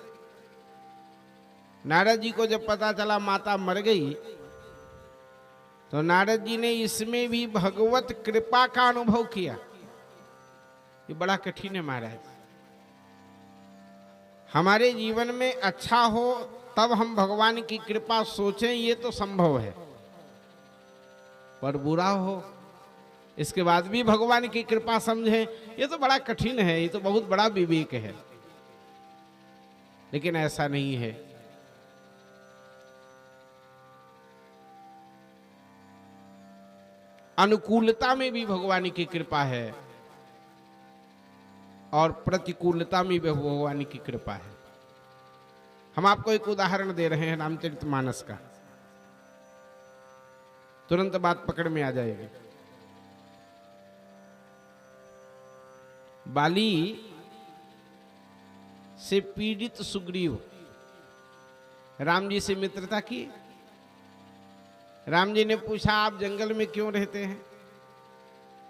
नारद जी को जब पता चला माता मर गई, तो नारद जी ने इसमें भी भगवत कृपा का अनुभव किया। ये बड़ा कठिन है महाराज। हमारे जीवन में अच्छा हो तब हम भगवान की कृपा सोचें, ये तो संभव है, पर बुरा हो इसके बाद भी भगवान की कृपा समझें, ये तो बड़ा कठिन है, ये तो बहुत बड़ा विवेक है। लेकिन ऐसा नहीं है। अनुकूलता में भी भगवान की कृपा है और प्रतिकूलता में भी भगवान की कृपा है। हम आपको एक उदाहरण दे रहे हैं रामचरितमानस का, तुरंत बात पकड़ में आ जाएगी। बाली से पीड़ित सुग्रीव राम जी से मित्रता की। राम जी ने पूछा आप जंगल में क्यों रहते हैं?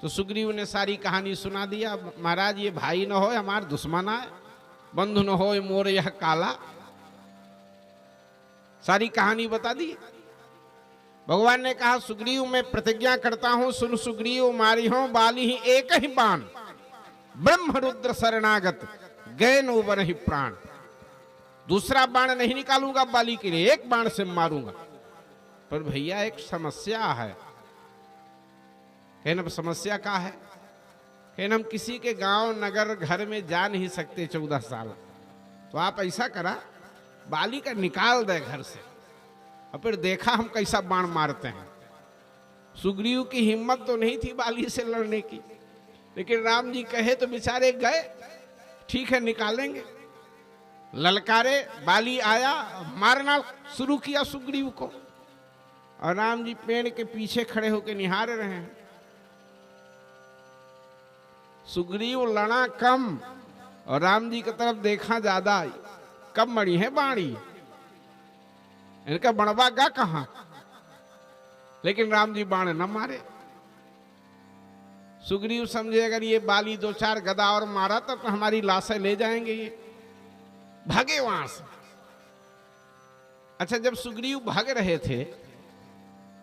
तो सुग्रीव ने सारी कहानी सुना दिया। महाराज ये भाई न हो हमार दुश्मन है, बंधु न हो मोर यह काला। सारी कहानी बता दी। भगवान ने कहा सुग्रीव मैं प्रतिज्ञा करता हूं, सुन सुग्रीव मारी हो बाली ही एक ही बाण, ब्रह्म रुद्र शरणागत गए नो वन ही प्राण। दूसरा बाण नहीं निकालूंगा बाली के लिए, एक बाण से मारूंगा। पर भैया एक समस्या है। कहना समस्या का है? कहना हम किसी के गांव नगर घर में जा नहीं सकते 14 साल, तो आप ऐसा करा बाली का निकाल दे घर से, और फिर देखा हम कैसा बाण मारते हैं। सुग्रीव की हिम्मत तो नहीं थी बाली से लड़ने की, लेकिन राम जी कहे तो बेचारे गए, ठीक है निकालेंगे। ललकारे, बाली आया, मारना शुरू किया सुग्रीव को, और राम जी पेड़ के पीछे खड़े होकर निहार रहे हैं। सुग्रीव लड़ा कम और राम जी की तरफ देखा ज्यादा। कब मरी है बाणी, इनका बणवा गा कहां? लेकिन राम जी बाण न मारे। सुग्रीव समझे अगर ये बाली 2-4 गदा और मारा तब तो हमारी लाशें ले जाएंगे, ये भागे वहां से। अच्छा, जब सुग्रीव भाग रहे थे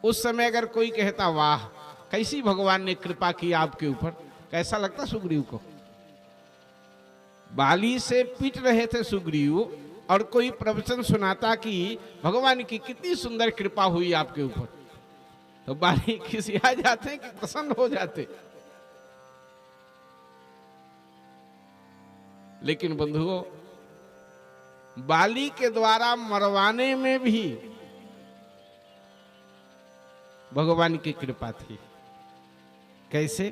उस समय अगर कोई कहता वाह कैसी भगवान ने कृपा की आपके ऊपर, कैसा लगता सुग्रीव को? बाली से पीट रहे थे सुग्रीव और कोई प्रवचन सुनाता कि भगवान की कितनी सुंदर कृपा हुई आपके ऊपर, तो बाली खिसिया जाते कि प्रसन्न हो जाते। लेकिन बंधुओं, बाली के द्वारा मरवाने में भी भगवान की कृपा थी। कैसे?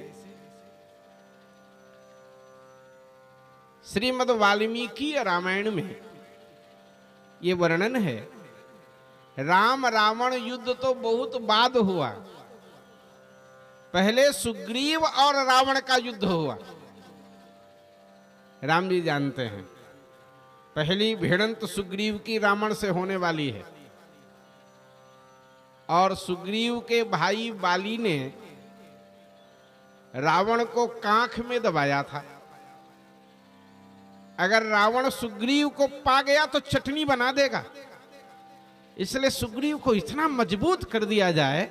श्रीमद् वाल्मीकि रामायण में ये वर्णन है। राम रावण युद्ध तो बहुत बाद हुआ, पहले सुग्रीव और रावण का युद्ध हुआ। राम जी जानते हैं पहली भिड़ंत सुग्रीव की रावण से होने वाली है, और सुग्रीव के भाई बाली ने रावण को कांख में दबाया था। अगर रावण सुग्रीव को पा गया तो चटनी बना देगा, इसलिए सुग्रीव को इतना मजबूत कर दिया जाए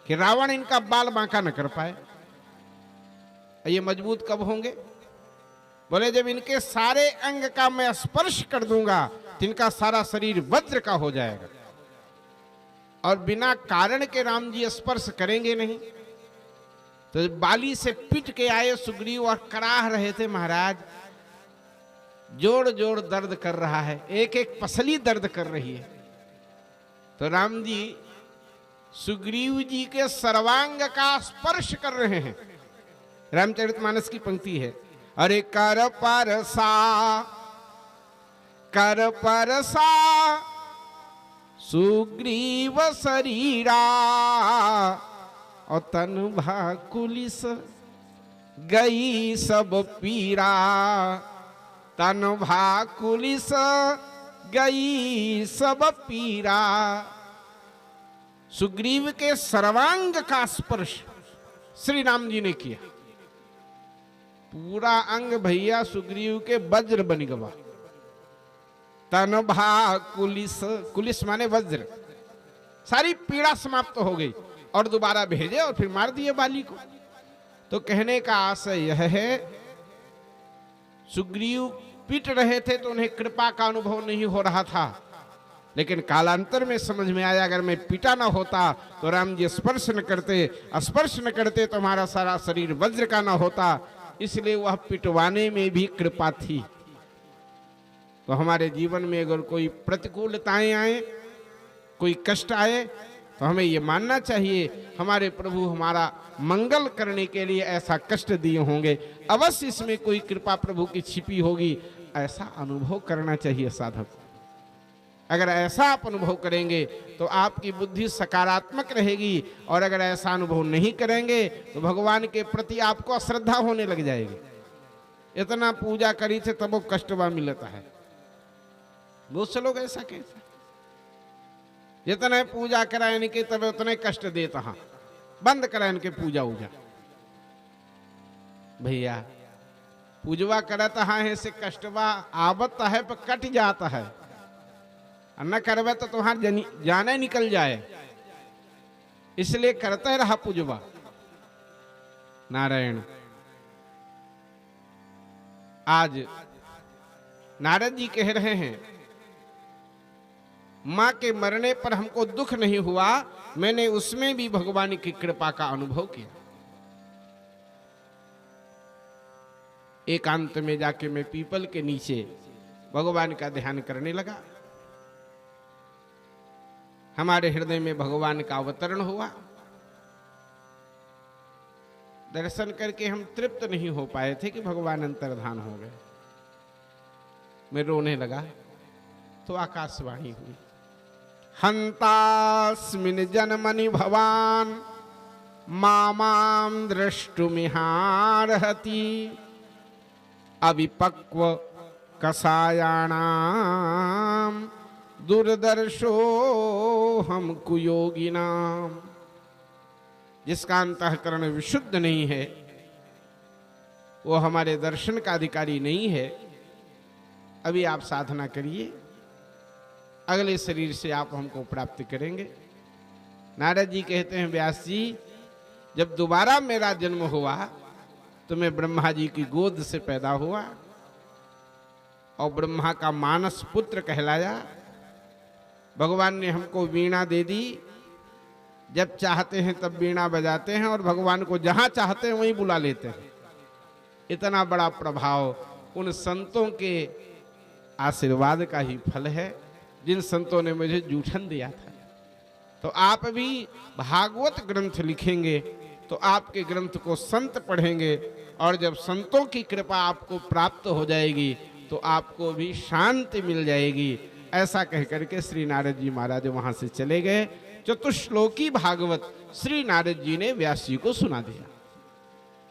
कि रावण इनका बाल बांका न कर पाए। ये मजबूत कब होंगे? बोले जब इनके सारे अंग का मैं स्पर्श कर दूंगा तो इनका सारा शरीर वज्र का हो जाएगा, और बिना कारण के राम जी स्पर्श करेंगे नहीं। तो बाली से पिट के आए सुग्रीव और कराह रहे थे, महाराज जोड़ जोड़ दर्द कर रहा है, एक एक पसली दर्द कर रही है। तो राम जी सुग्रीव जी के सर्वांग का स्पर्श कर रहे हैं। रामचरितमानस की पंक्ति है, अरे कर परसा सुग्रीव शरीरा, और तन भाकुलिस गई सब पीरा, तन भाकुलिस गई सब पीरा। सुग्रीव के सर्वांग का स्पर्श श्री राम जी ने किया। पूरा अंग भैया सुग्रीव के वज्र बन गवा। तन भाकुलिस, कुलिस माने वज्र, सारी पीड़ा समाप्त हो गई, और दोबारा भेजे और फिर मार दिए बाली को। तो कहने का आशय यह है, सुग्रीव पीट रहे थे तो उन्हें कृपा का अनुभव नहीं हो रहा था, लेकिन कालांतर में समझ में आया अगर मैं पीटा ना होता तो राम जी स्पर्श न करते तो हमारा सारा शरीर वज्र का ना होता, इसलिए वह पिटवाने में भी कृपा थी। तो हमारे जीवन में अगर कोई प्रतिकूलताएं आए, कोई कष्ट आए, तो हमें ये मानना चाहिए हमारे प्रभु हमारा मंगल करने के लिए ऐसा कष्ट दिए होंगे, अवश्य इसमें कोई कृपा प्रभु की छिपी होगी, ऐसा अनुभव करना चाहिए साधक। अगर ऐसा आप अनुभव करेंगे तो आपकी बुद्धि सकारात्मक रहेगी, और अगर ऐसा अनुभव नहीं करेंगे तो भगवान के प्रति आपको अश्रद्धा होने लग जाएगी। इतना पूजा करी थे तब वो कष्टवा मिलता है। बहुत से लोग ऐसा कहते, जितने पूजा कराए इनके तब उतने कष्ट देता, हाँ बंद कराए इनके पूजा उजा। भैया पूजवा करता है से कष्टवा आवत है पर कट जाता है। और न करवे तो तुम्हारा जाने निकल जाए, इसलिए करते रहा पूजवा। नारायण आज नारद जी कह रहे हैं, मां के मरने पर हमको दुख नहीं हुआ, मैंने उसमें भी भगवान की कृपा का अनुभव किया। एकांत में जाके मैं पीपल के नीचे भगवान का ध्यान करने लगा। हमारे हृदय में भगवान का अवतरण हुआ। दर्शन करके हम तृप्त नहीं हो पाए थे कि भगवान अंतर्धान हो गए। मैं रोने लगा तो आकाशवाणी हुई, हंतास्मिन् जन्मनि भवान मामां द्रष्टुमिहार्हति अविपक्व कसायाणां दुर्दर्शो हम कुयोगिनां। जिसका अंतःकरण विशुद्ध नहीं है वो हमारे दर्शन का अधिकारी नहीं है। अभी आप साधना करिए, अगले शरीर से आप हमको प्राप्त करेंगे। नारद जी कहते हैं, व्यास जी जब दोबारा मेरा जन्म हुआ तो मैं ब्रह्मा जी की गोद से पैदा हुआ और ब्रह्मा का मानस पुत्र कहलाया। भगवान ने हमको वीणा दे दी, जब चाहते हैं तब वीणा बजाते हैं और भगवान को जहां चाहते हैं वहीं बुला लेते हैं। इतना बड़ा प्रभाव उन संतों के आशीर्वाद का ही फल है, जिन संतों ने मुझे जूठन दिया था। तो आप भी भागवत ग्रंथ लिखेंगे तो आपके ग्रंथ को संत पढ़ेंगे और जब संतों की कृपा आपको प्राप्त हो जाएगी तो आपको भी शांति मिल जाएगी। ऐसा कहकर के श्री नारद जी महाराज वहां से चले गए। चतुश्लोकी भागवत श्री नारद जी ने व्यास जी को सुना दिया,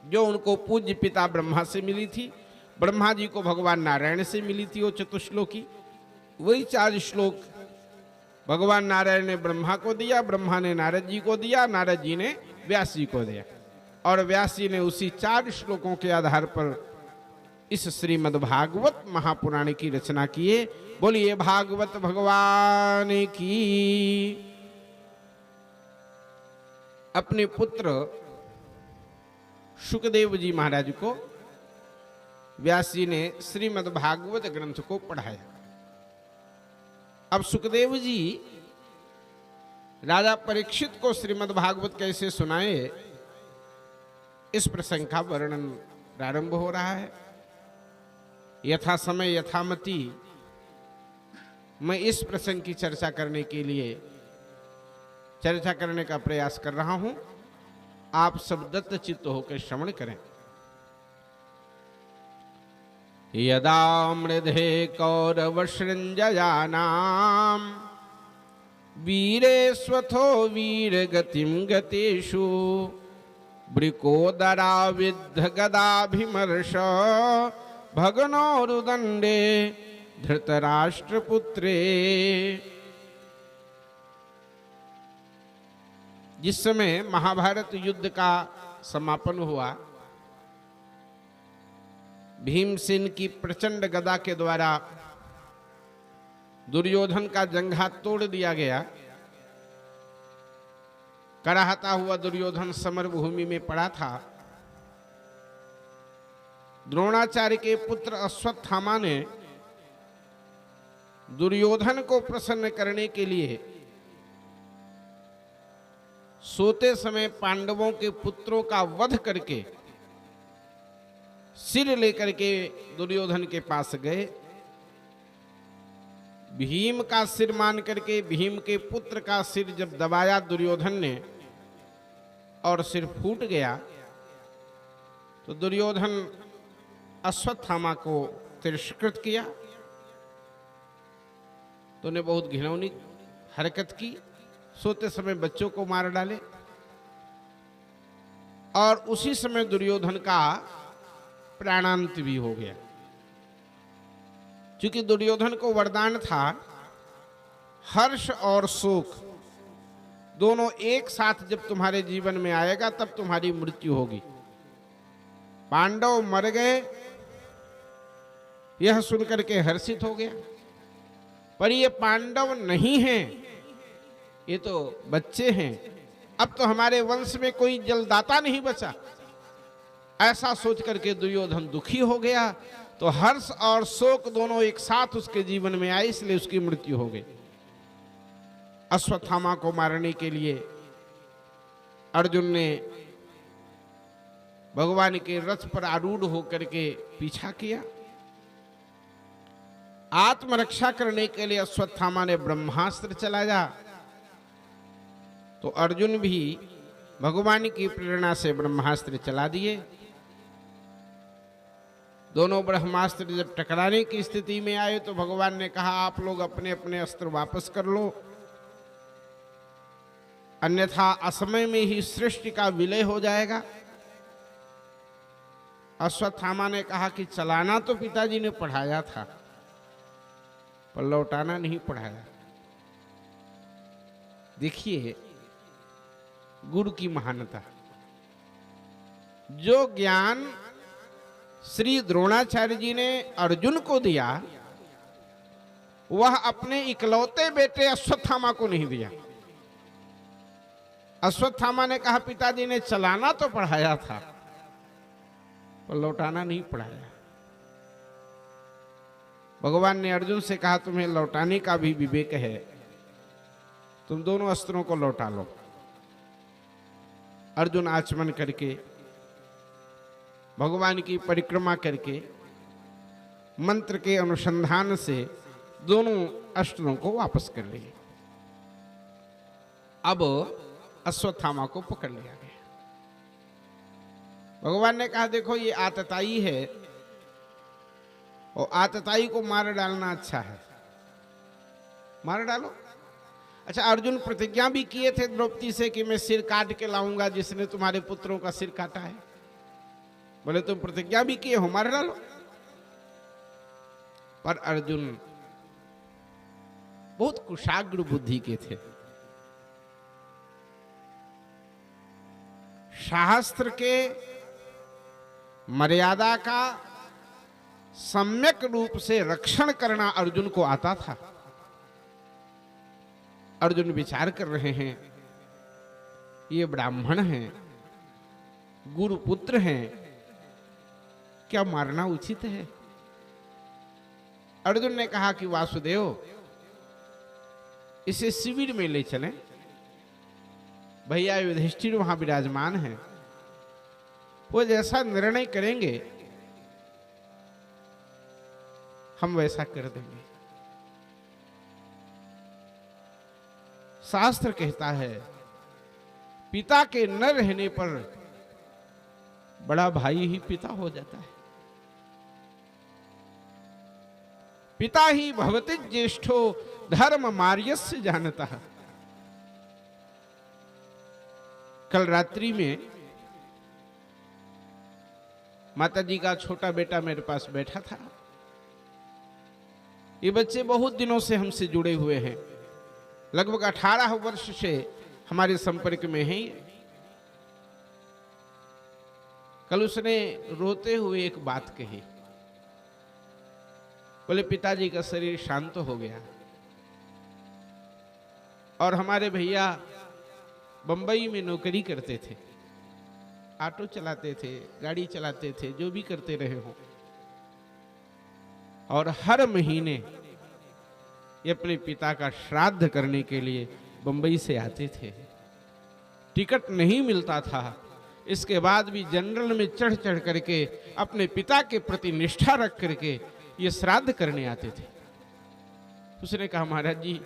जो उनको पूज्य पिता ब्रह्मा से मिली थी। ब्रह्मा जी को भगवान नारायण से मिली थी वो चतुश्लोकी। वही 4 श्लोक भगवान नारायण ने ब्रह्मा को दिया, ब्रह्मा ने नारद जी को दिया, नारद जी ने व्यास जी को दिया और व्यास जी ने उसी 4 श्लोकों के आधार पर इस श्रीमद् भागवत महापुराण की रचना किए। बोलिए भागवत भगवान की। अपने पुत्र सुखदेव जी महाराज को व्यास जी ने श्रीमद् भागवत ग्रंथ को पढ़ाया। अब सुखदेव जी राजा परीक्षित को श्रीमद् भागवत कैसे सुनाए, इस प्रसंग का वर्णन प्रारंभ हो रहा है। यथा समय यथामति मैं इस प्रसंग की चर्चा करने के लिए चर्चा करने का प्रयास कर रहा हूं। आप सब दत्त चित्त होकर श्रवण करें। यदा मृधे कौरव सृंजयानां वीरेश्वथो वीर गतिम गतेषु वृकोदरा विद्ध गदाभिमर्श भगनोरुदंडे धृतराष्ट्रपुत्रे। जिस समय महाभारत युद्ध का समापन हुआ, भीमसेन की प्रचंड गदा के द्वारा दुर्योधन का जंघा तोड़ दिया गया। कराहता हुआ दुर्योधन समर भूमि में पड़ा था। द्रोणाचार्य के पुत्र अश्वत्थामा ने दुर्योधन को प्रसन्न करने के लिए सोते समय पांडवों के पुत्रों का वध करके सिर लेकर के दुर्योधन के पास गए। भीम का सिर मान करके भीम के पुत्र का सिर जब दबाया दुर्योधन ने और सिर फूट गया, तो दुर्योधन अश्वत्थामा को तिरस्कृत किया। तो उन्हें बहुत घिनौनी हरकत की, सोते समय बच्चों को मार डाले। और उसी समय दुर्योधन का प्राणांत भी हो गया। क्योंकि दुर्योधन को वरदान था हर्ष और शोक दोनों एक साथ जब तुम्हारे जीवन में आएगा तब तुम्हारी मृत्यु होगी। पांडव मर गए, यह सुनकर के हर्षित हो गया। पर ये पांडव नहीं हैं, ये तो बच्चे हैं, अब तो हमारे वंश में कोई जलदाता नहीं बचा। ऐसा सोच करके दुर्योधन दुखी हो गया। तो हर्ष और शोक दोनों एक साथ उसके जीवन में आए, इसलिए उसकी मृत्यु हो गई। अश्वत्थामा को मारने के लिए अर्जुन ने भगवान के रथ पर आरूढ़ होकर के पीछा किया। आत्मरक्षा करने के लिए अश्वत्थामा ने ब्रह्मास्त्र चलाया, तो अर्जुन भी भगवान की प्रेरणा से ब्रह्मास्त्र चला दिए। दोनों ब्रह्मास्त्र जब टकराने की स्थिति में आए तो भगवान ने कहा, आप लोग अपने अपने अस्त्र वापस कर लो, अन्यथा असमय में ही सृष्टि का विलय हो जाएगा। अश्वत्थामा ने कहा कि चलाना तो पिताजी ने पढ़ाया था, पर लौटाना नहीं पढ़ाया। देखिए गुरु की महानता। जो ज्ञान श्री द्रोणाचार्य जी ने अर्जुन को दिया, वह अपने इकलौते बेटे अश्वत्थामा को नहीं दिया। अश्वत्थामा ने कहा, पिताजी ने चलाना तो पढ़ाया था, पर लौटाना नहीं पढ़ाया। भगवान ने अर्जुन से कहा, तुम्हें लौटाने का भी विवेक है, तुम दोनों अस्त्रों को लौटा लो। अर्जुन आचमन करके भगवान की परिक्रमा करके मंत्र के अनुसंधान से दोनों अस्त्रों को वापस कर लिए। अब अश्वत्थामा को पकड़ लिया गया। भगवान ने कहा, देखो ये आतताई है और आतताई को मार डालना अच्छा है, मार डालो। अच्छा, अर्जुन प्रतिज्ञा भी किए थे द्रौपदी से कि मैं सिर काट के लाऊंगा जिसने तुम्हारे पुत्रों का सिर काटा है। बोले तुम प्रतिज्ञा भी किए हो, मार डालो। पर अर्जुन बहुत कुशाग्र बुद्धि के थे। शास्त्र के मर्यादा का सम्यक रूप से रक्षण करना अर्जुन को आता था। अर्जुन विचार कर रहे हैं, ये ब्राह्मण हैं, गुरुपुत्र हैं, क्या मारना उचित है? अर्जुन ने कहा कि वासुदेव, इसे शिविर में ले चलें, भैया युधिष्ठिर वहां विराजमान हैं, वो जैसा निर्णय करेंगे हम वैसा कर देंगे। शास्त्र कहता है, पिता के न रहने पर बड़ा भाई ही पिता हो जाता है। पिता ही भवति ज्येष्ठो धर्म मार्यस्य जानता है। कल रात्रि में माता जी का छोटा बेटा मेरे पास बैठा था। ये बच्चे बहुत दिनों से हमसे जुड़े हुए हैं, लगभग 18 वर्ष से हमारे संपर्क में हैं। कल उसने रोते हुए एक बात कही, बोले पिताजी का शरीर शांत हो गया और हमारे भैया बंबई में नौकरी करते थे, ऑटो चलाते थे, गाड़ी चलाते थे, जो भी करते रहे हो, और हर महीने ये अपने पिता का श्राद्ध करने के लिए बंबई से आते थे। टिकट नहीं मिलता था, इसके बाद भी जनरल में चढ़ चढ़ करके अपने पिता के प्रति निष्ठा रख करके ये श्राद्ध करने आते थे। उसने कहा, महाराज जी,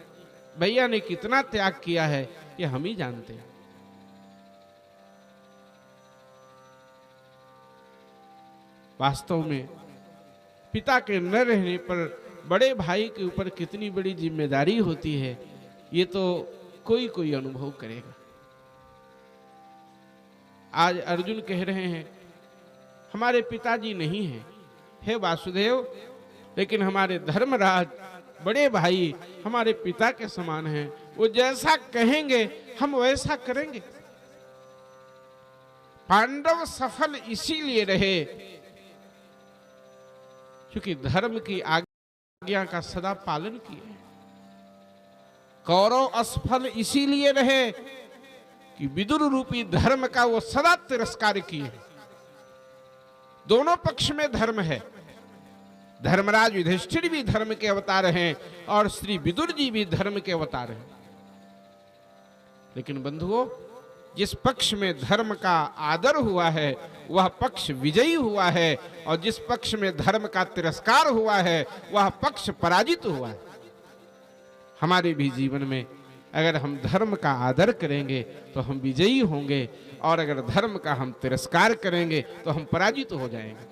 भैया ने कितना त्याग किया है ये हम ही जानते हैं। वास्तव में पिता के न रहने पर बड़े भाई के ऊपर कितनी बड़ी जिम्मेदारी होती है, ये तो कोई कोई अनुभव करेगा। आज अर्जुन कह रहे हैं, हमारे पिताजी नहीं हैं, हे वासुदेव, लेकिन हमारे धर्मराज बड़े भाई हमारे पिता के समान हैं, वो जैसा कहेंगे हम वैसा करेंगे। पांडव सफल इसीलिए रहे क्योंकि धर्म की आज्ञा का सदा पालन किए। कौरव असफल इसीलिए रहे कि विदुर रूपी धर्म का वो सदा तिरस्कार किए। दोनों पक्ष में धर्म है। धर्मराज युधिष्ठिर भी धर्म के अवतार हैं और श्री विदुर जी भी धर्म के अवतार हैं। लेकिन बंधुओं, जिस पक्ष में धर्म का आदर हुआ है वह पक्ष विजयी हुआ है, और जिस पक्ष में धर्म का तिरस्कार हुआ है वह पक्ष पराजित हुआ है। हमारे भी जीवन में अगर हम धर्म का आदर करेंगे तो हम विजयी होंगे, और अगर धर्म का हम तिरस्कार करेंगे तो हम पराजित हो जाएंगे।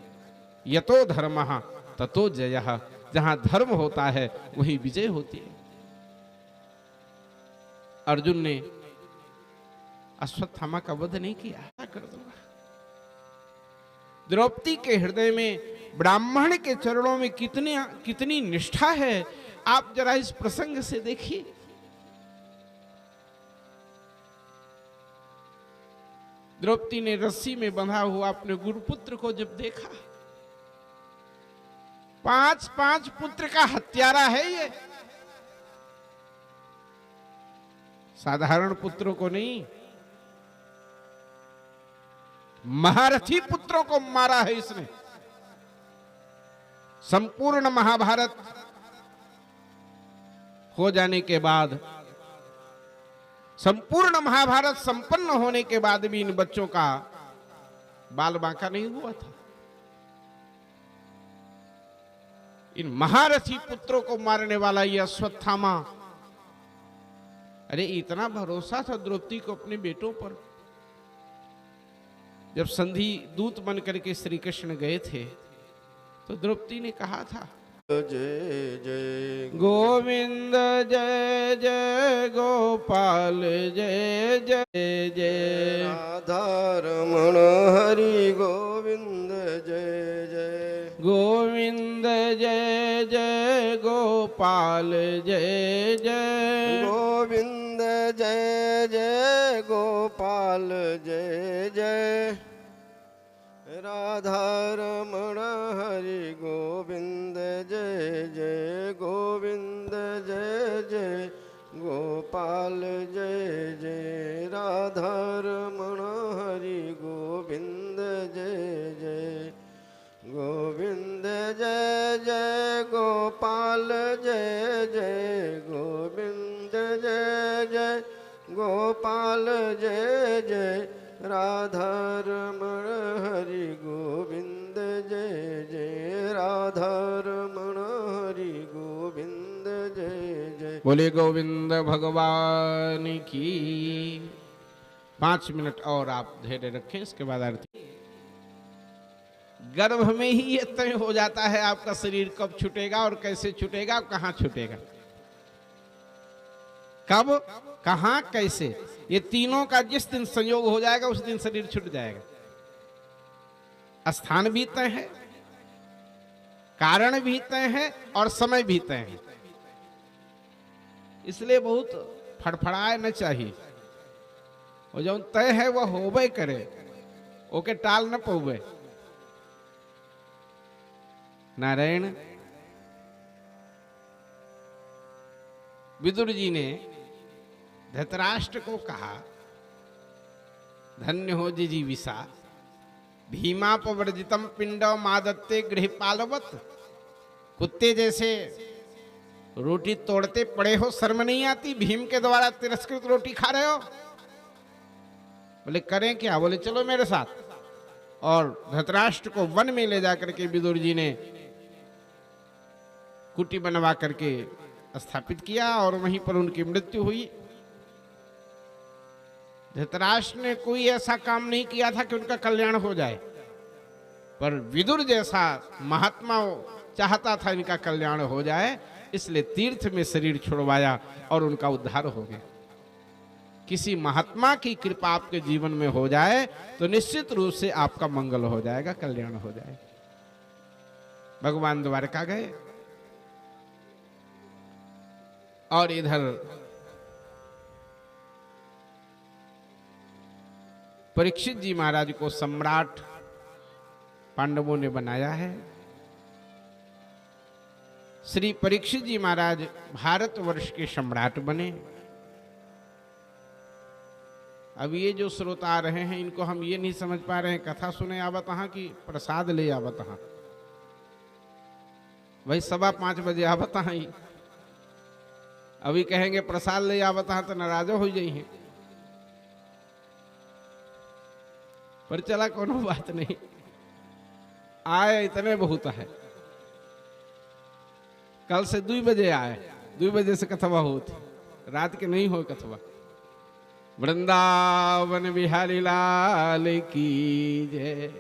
यतो धर्मः ततो जयः। जहां धर्म होता है वही विजय होती है। अर्जुन ने अश्वत्थामा का वध नहीं किया, क्या कर दूंगा। द्रौपदी के हृदय में ब्राह्मण के चरणों में कितनी निष्ठा है, आप जरा इस प्रसंग से देखिए। द्रौपदी ने रस्सी में बंधा हुआ अपने गुरुपुत्र को जब देखा, 5 पुत्र का हत्यारा है ये, साधारण पुत्रों को नहीं, महारथी पुत्रों को मारा है इसने। संपूर्ण महाभारत हो जाने के बाद, संपूर्ण महाभारत संपन्न होने के बाद भी इन बच्चों का बाल बांका नहीं हुआ था। इन महारथी पुत्रों को मारने वाला यह अश्वत्थामा, अरे इतना भरोसा था द्रौपदी को अपने बेटों पर। जब संधि दूत बन करके श्री कृष्ण गए थे तो द्रौपदी ने कहा था, जय जय गोविंद जय जय गोपाल जय जय जय, राधा रमण हरि गोविंद जय जय, गोविंद जय जय गोपाल जय जय, गोविंद जय जय गोपाल जय जय, राधा रमण हरि गोविंद जय जय, गोविंद जय जय गोपाल जय जय, राधा रमण हरि गोविंद जय जय, गोविंद जय जय गोपाल जय जय, गोविंद जय जय गोपाल जय जय, राधा रमण हरि गोविंद जय जय, राधा रमण हरि गोविंद जय जय। बोले गोविंद भगवान की। 5 मिनट और आप धैर्य रखें, इसके बाद आरती। गर्भ में ही ये तय हो जाता है आपका शरीर कब छूटेगा और कैसे छूटेगा, कहां छूटेगा, कब, कहां, कैसे। ये तीनों का जिस दिन संयोग हो जाएगा उस दिन शरीर छूट जाएगा। स्थान भी तय है, कारण भी तय है और समय भी तय है। इसलिए बहुत फड़फड़ाए न चाहिए, और जो तय है वह होबे करे, ओके टाल न पौवे। नारायण विदुर जी ने धृतराष्ट्र को कहा, धन्य हो जिजीविषा भीमापवर्जितम पिंडो मादत्ते गृहपालवत। कुत्ते जैसे रोटी तोड़ते पड़े हो, शर्म नहीं आती, भीम के द्वारा तिरस्कृत रोटी खा रहे हो। बोले करें क्या, बोले चलो मेरे साथ। और धृतराष्ट्र को वन में ले जाकर के विदुर जी ने कुटी बनवा करके स्थापित किया और वहीं पर उनकी मृत्यु हुई। धृतराष्ट्र ने कोई ऐसा काम नहीं किया था कि उनका कल्याण हो जाए, पर विदुर जैसा महात्मा चाहता था इनका कल्याण हो जाए, इसलिए तीर्थ में शरीर छुड़वाया और उनका उद्धार हो गया। किसी महात्मा की कृपा आपके जीवन में हो जाए तो निश्चित रूप से आपका मंगल हो जाएगा, कल्याण हो जाएगा। भगवान द्वारका गए और इधर परीक्षित जी महाराज को सम्राट पांडवों ने बनाया है। श्री परीक्षित जी महाराज भारतवर्ष के सम्राट बने। अब ये जो श्रोता आ रहे हैं इनको हम ये नहीं समझ पा रहे हैं कथा सुने आवत हाँ कि प्रसाद ले आवत हाँ। भाई 5:15 बजे आवत हाँ ही, अभी कहेंगे प्रसाद ले आवत हाँ तो नाराज हो जाइए। पर चला कोनो बात नहीं, आए इतने बहुत है। कल से 2 बजे आए, 2 बजे से कथवा होती, रात के नहीं हो कथवा। वृंदावन बिहारी लाल की जय।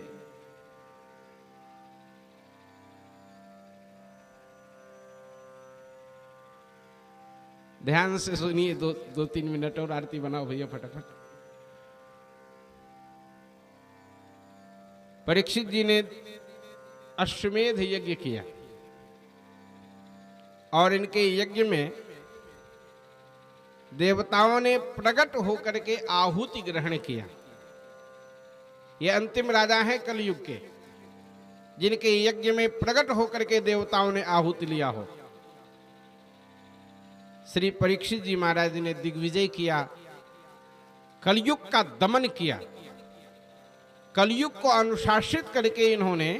ध्यान से सुनिए, 2-3 मिनट और आरती बनाओ भैया फटाफट। परीक्षित जी ने अश्वमेध यज्ञ किया और इनके यज्ञ में देवताओं ने प्रकट होकर के आहुति ग्रहण किया। ये अंतिम राजा हैं कलयुग के, जिनके यज्ञ में प्रकट होकर के देवताओं ने आहुति लिया हो। श्री परीक्षित जी महाराज ने दिग्विजय किया, कलयुग का दमन किया। कलयुग को अनुशासित करके इन्होंने,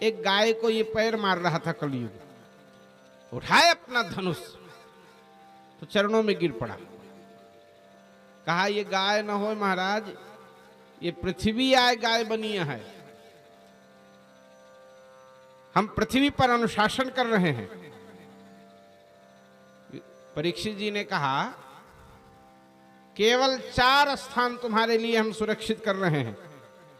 एक गाय को ये पैर मार रहा था कलयुग, उठाए अपना धनुष तो चरणों में गिर पड़ा। कहा ये गाय न हो महाराज, ये पृथ्वी आए गाय बनी है। हम पृथ्वी पर अनुशासन कर रहे हैं। परीक्षित जी ने कहा केवल 4 स्थान तुम्हारे लिए हम सुरक्षित कर रहे हैं,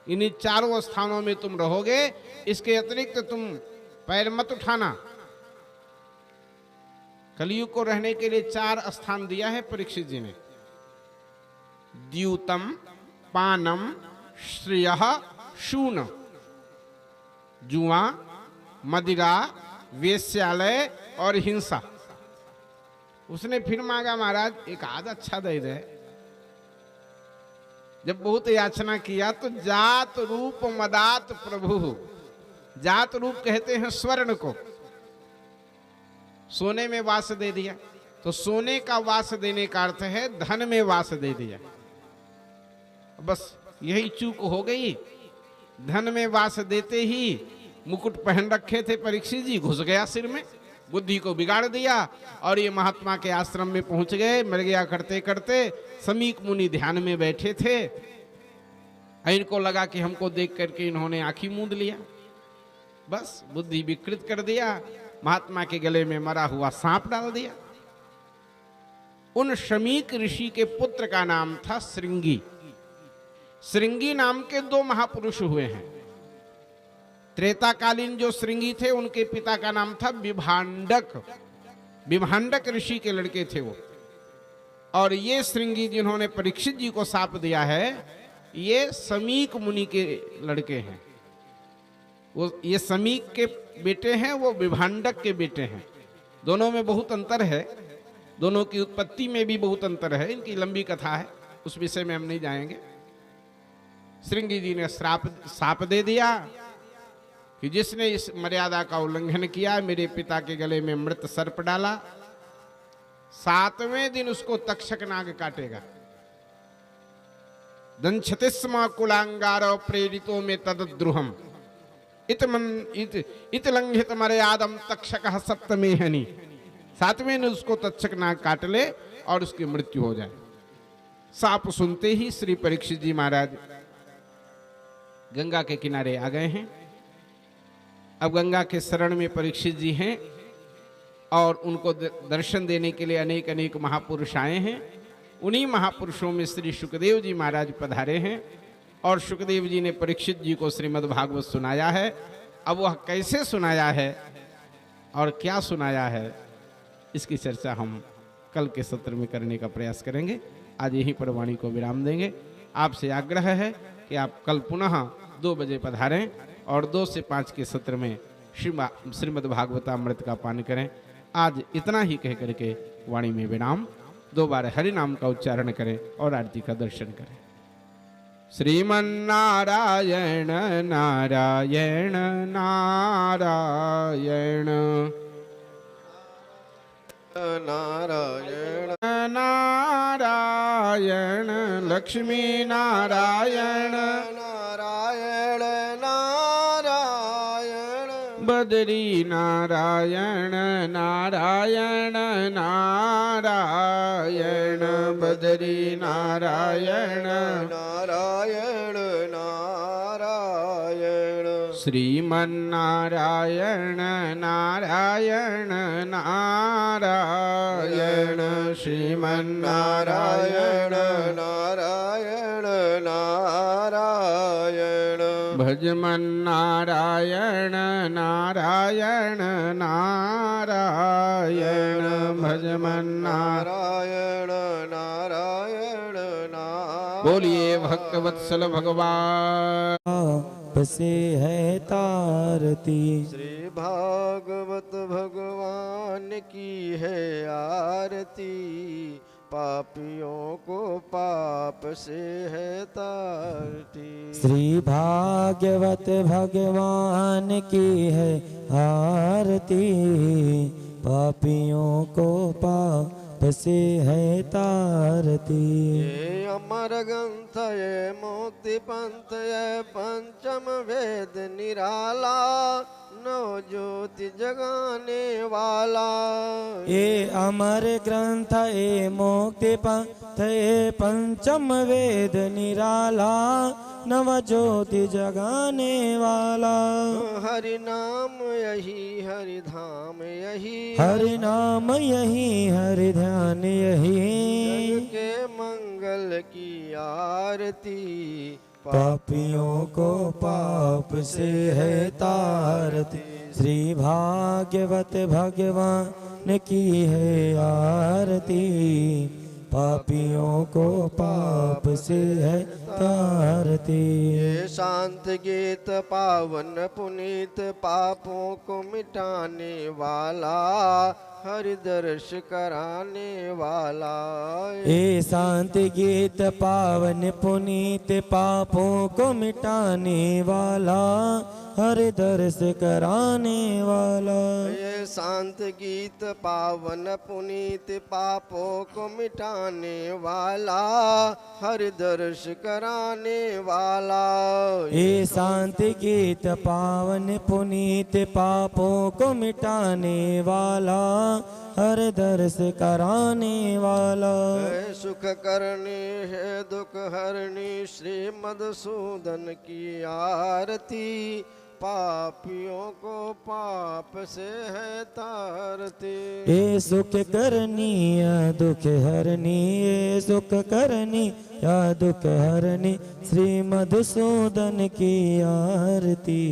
इन्हीं 4 स्थानों में तुम रहोगे, इसके अतिरिक्त तुम पैर मत उठाना। कलयुग को रहने के लिए 4 स्थान दिया है परीक्षित जी ने। द्यूतम, पानम, श्रेयः, शून। जुआ, मदिरा, वेश्यालय और हिंसा। उसने फिर मांगा महाराज एक आध अच्छा दे दे। जब बहुत याचना किया तो जात रूप मदात प्रभु, जात रूप कहते हैं स्वर्ण को, सोने में वास दे दिया। तो सोने का वास देने का अर्थ है धन में वास दे दिया। बस यही चूक हो गई। धन में वास देते ही मुकुट पहन रखे थे परीक्षित जी, घुस गया सिर में, बुद्धि को बिगाड़ दिया और ये महात्मा के आश्रम में पहुंच गए। मर गया करते करते समीक मुनि ध्यान में बैठे थे। इनको लगा कि हमको देख करके इन्होंने आंखी मूंद लिया, बस बुद्धि विकृत कर दिया। महात्मा के गले में मरा हुआ सांप डाल दिया। उन शमीक ऋषि के पुत्र का नाम था श्रृंगी। श्रृंगी नाम के 2 महापुरुष हुए हैं। त्रेताकालीन जो श्रृंगी थे उनके पिता का नाम था विभांडक। विभांडक ऋषि के लड़के थे वो। और ये श्रृंगी जिन्होंने परीक्षित जी को शाप दिया है, ये समीक मुनि के लड़के हैं। वो ये समीक के बेटे हैं, वो विभांडक के बेटे हैं। दोनों में बहुत अंतर है, दोनों की उत्पत्ति में भी बहुत अंतर है। इनकी लंबी कथा है, उस विषय में हम नहीं जाएंगे। श्रृंगी जी ने शाप दे दिया कि जिसने इस मर्यादा का उल्लंघन किया, मेरे पिता के गले में मृत सर्प डाला, 7वें दिन उसको तक्षक नाग काटेगा। दंछतिस्म कुलांगार प्रेरितो में तद्द्रुहम इत लंघित मर्यादम तक्षक सप्तमे हनि। 7वें दिन उसको तक्षक नाग काट ले और उसकी मृत्यु हो जाए। साप सुनते ही श्री परीक्षित जी महाराज गंगा के किनारे आ गए हैं। अब गंगा के शरण में परीक्षित जी हैं और उनको दर्शन देने के लिए अनेक अनेक महापुरुष आए हैं। उन्हीं महापुरुषों में श्री सुखदेव जी महाराज पधारे हैं और सुखदेव जी ने परीक्षित जी को श्रीमद् भागवत सुनाया है। अब वह कैसे सुनाया है और क्या सुनाया है, इसकी चर्चा हम कल के सत्र में करने का प्रयास करेंगे। आज यहीं पर वाणी को विराम देंगे। आपसे आग्रह है कि आप कल पुनः 2 बजे पधारें और 2 से 5 के सत्र में श्रीमद् भागवतामृत का पान करें। आज इतना ही कह करके वाणी में विराम। 2 बार हरि नाम का उच्चारण करें और आरती का दर्शन करें। श्रीमन्नारायण नारायण नारायण नारायण नारायण लक्ष्मी नारायण नारायण नारायण बद्री नारायण नारायण नारायण बद्री नारायण नारायण नारायण श्रीमन्नारायण नारायण नारायण श्रीमन्नारायण नारायण नारायण भजमन्नारायण नारायण नारायण भजमन्नारायण नारायण नारायण बोलिए भक्तवत्सल भगवान से है तारती। श्री भागवत भगवान की है आरती, पापियों को पाप से है तारती। श्री भागवत भगवान की है आरती, पापियों को पाप से है तारती। ये अमर ग्रंथ ये मुक्ति पंथ ये पंचम वेद निराला, नौ ज्योति जगाने वाला। ये अमर ग्रंथ ये मुक्ति पंथ ये पंचम वेद निराला, नव ज्योति जगाने वाला। हरि नाम यही हरि धाम यही, हरि नाम यही हरि ध्यान यही, जग के मंगल की आरती, पापियों को पाप से है तारती। श्री भागवत भगवान की है आरती, पापियों को पाप से है तारती। ये शांत गीत पावन पुनीत, पापों को मिटाने वाला, हरि दर्श कराने वाला। ये शांति गीत पावन पुनीत, पापों को मिटाने वाला, हरि दर्श कराने वाला। ये शांत गीत पावन पुनीत, पापों को मिटाने वाला, हरि दर्श कराने वाला। ये शांति गीत पावन पुनीत, पापों को मिटाने वाला, हर दर्श कराने वाला। है सुख करनी है दुख हरनी, श्री मधुसूदन की आरती, पापियों को पाप से है तारती। ये सुख करनी या दुख हरनी, ये सुख करनी या दुख हरनी, श्री मधुसूदन की आरती,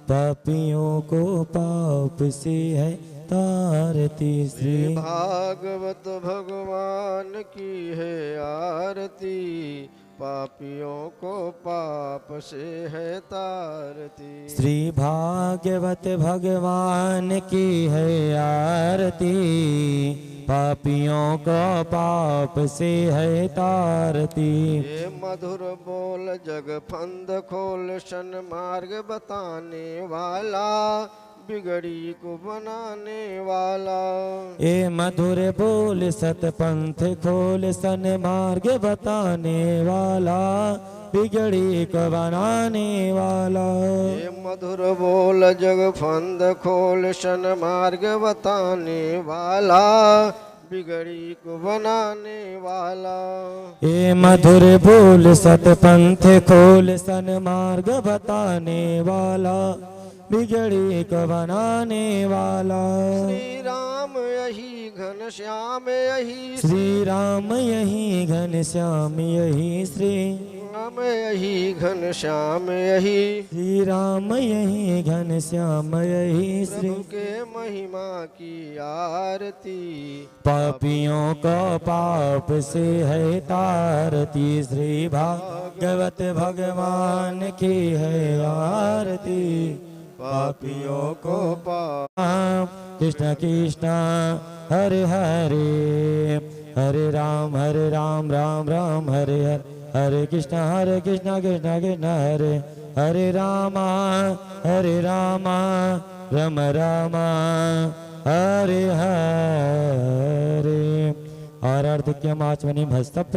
पापियों को पाप से है तारती। श्री भागवत भगवान की है आरती, पापियों को पाप से है तारती। श्री भागवत भगवान की है आरती, पापियों को पाप से है तारती। ये मधुर बोल जग फंद खोल, शन मार्ग बताने वाला, बिगड़ी को बनाने वाला। ये मधुर बोल सतपंथ खोल, सन मार्ग बताने वाला, बिगड़ी को बनाने वाला। ये मधुर बोल जग फंद खोल, शन मार्ग बताने वाला, बिगड़ी को बनाने वाला। ये मधुर बोल सतपंथ खोल, सन मार्ग बताने वाला, बिगड़ी को बनाने वाला। श्री राम यही घन श्याम यही, श्री राम यही घन श्याम यही, श्री राम यही घन श्याम यही, श्री राम यही घन श्याम यही, श्री प्रभु के महिमा की आरती, पापियों को पाप से है तारती। श्री भागवत भगवान की है आरती, पापियों को पाप। कृष्ण कृष्ण हरे हरे, हरे राम राम राम हरे हरे, हरे कृष्ण कृष्ण कृष्ण हरे हरे राम राम राम हरे हरे। और अर्ध के माचवनी भस्तप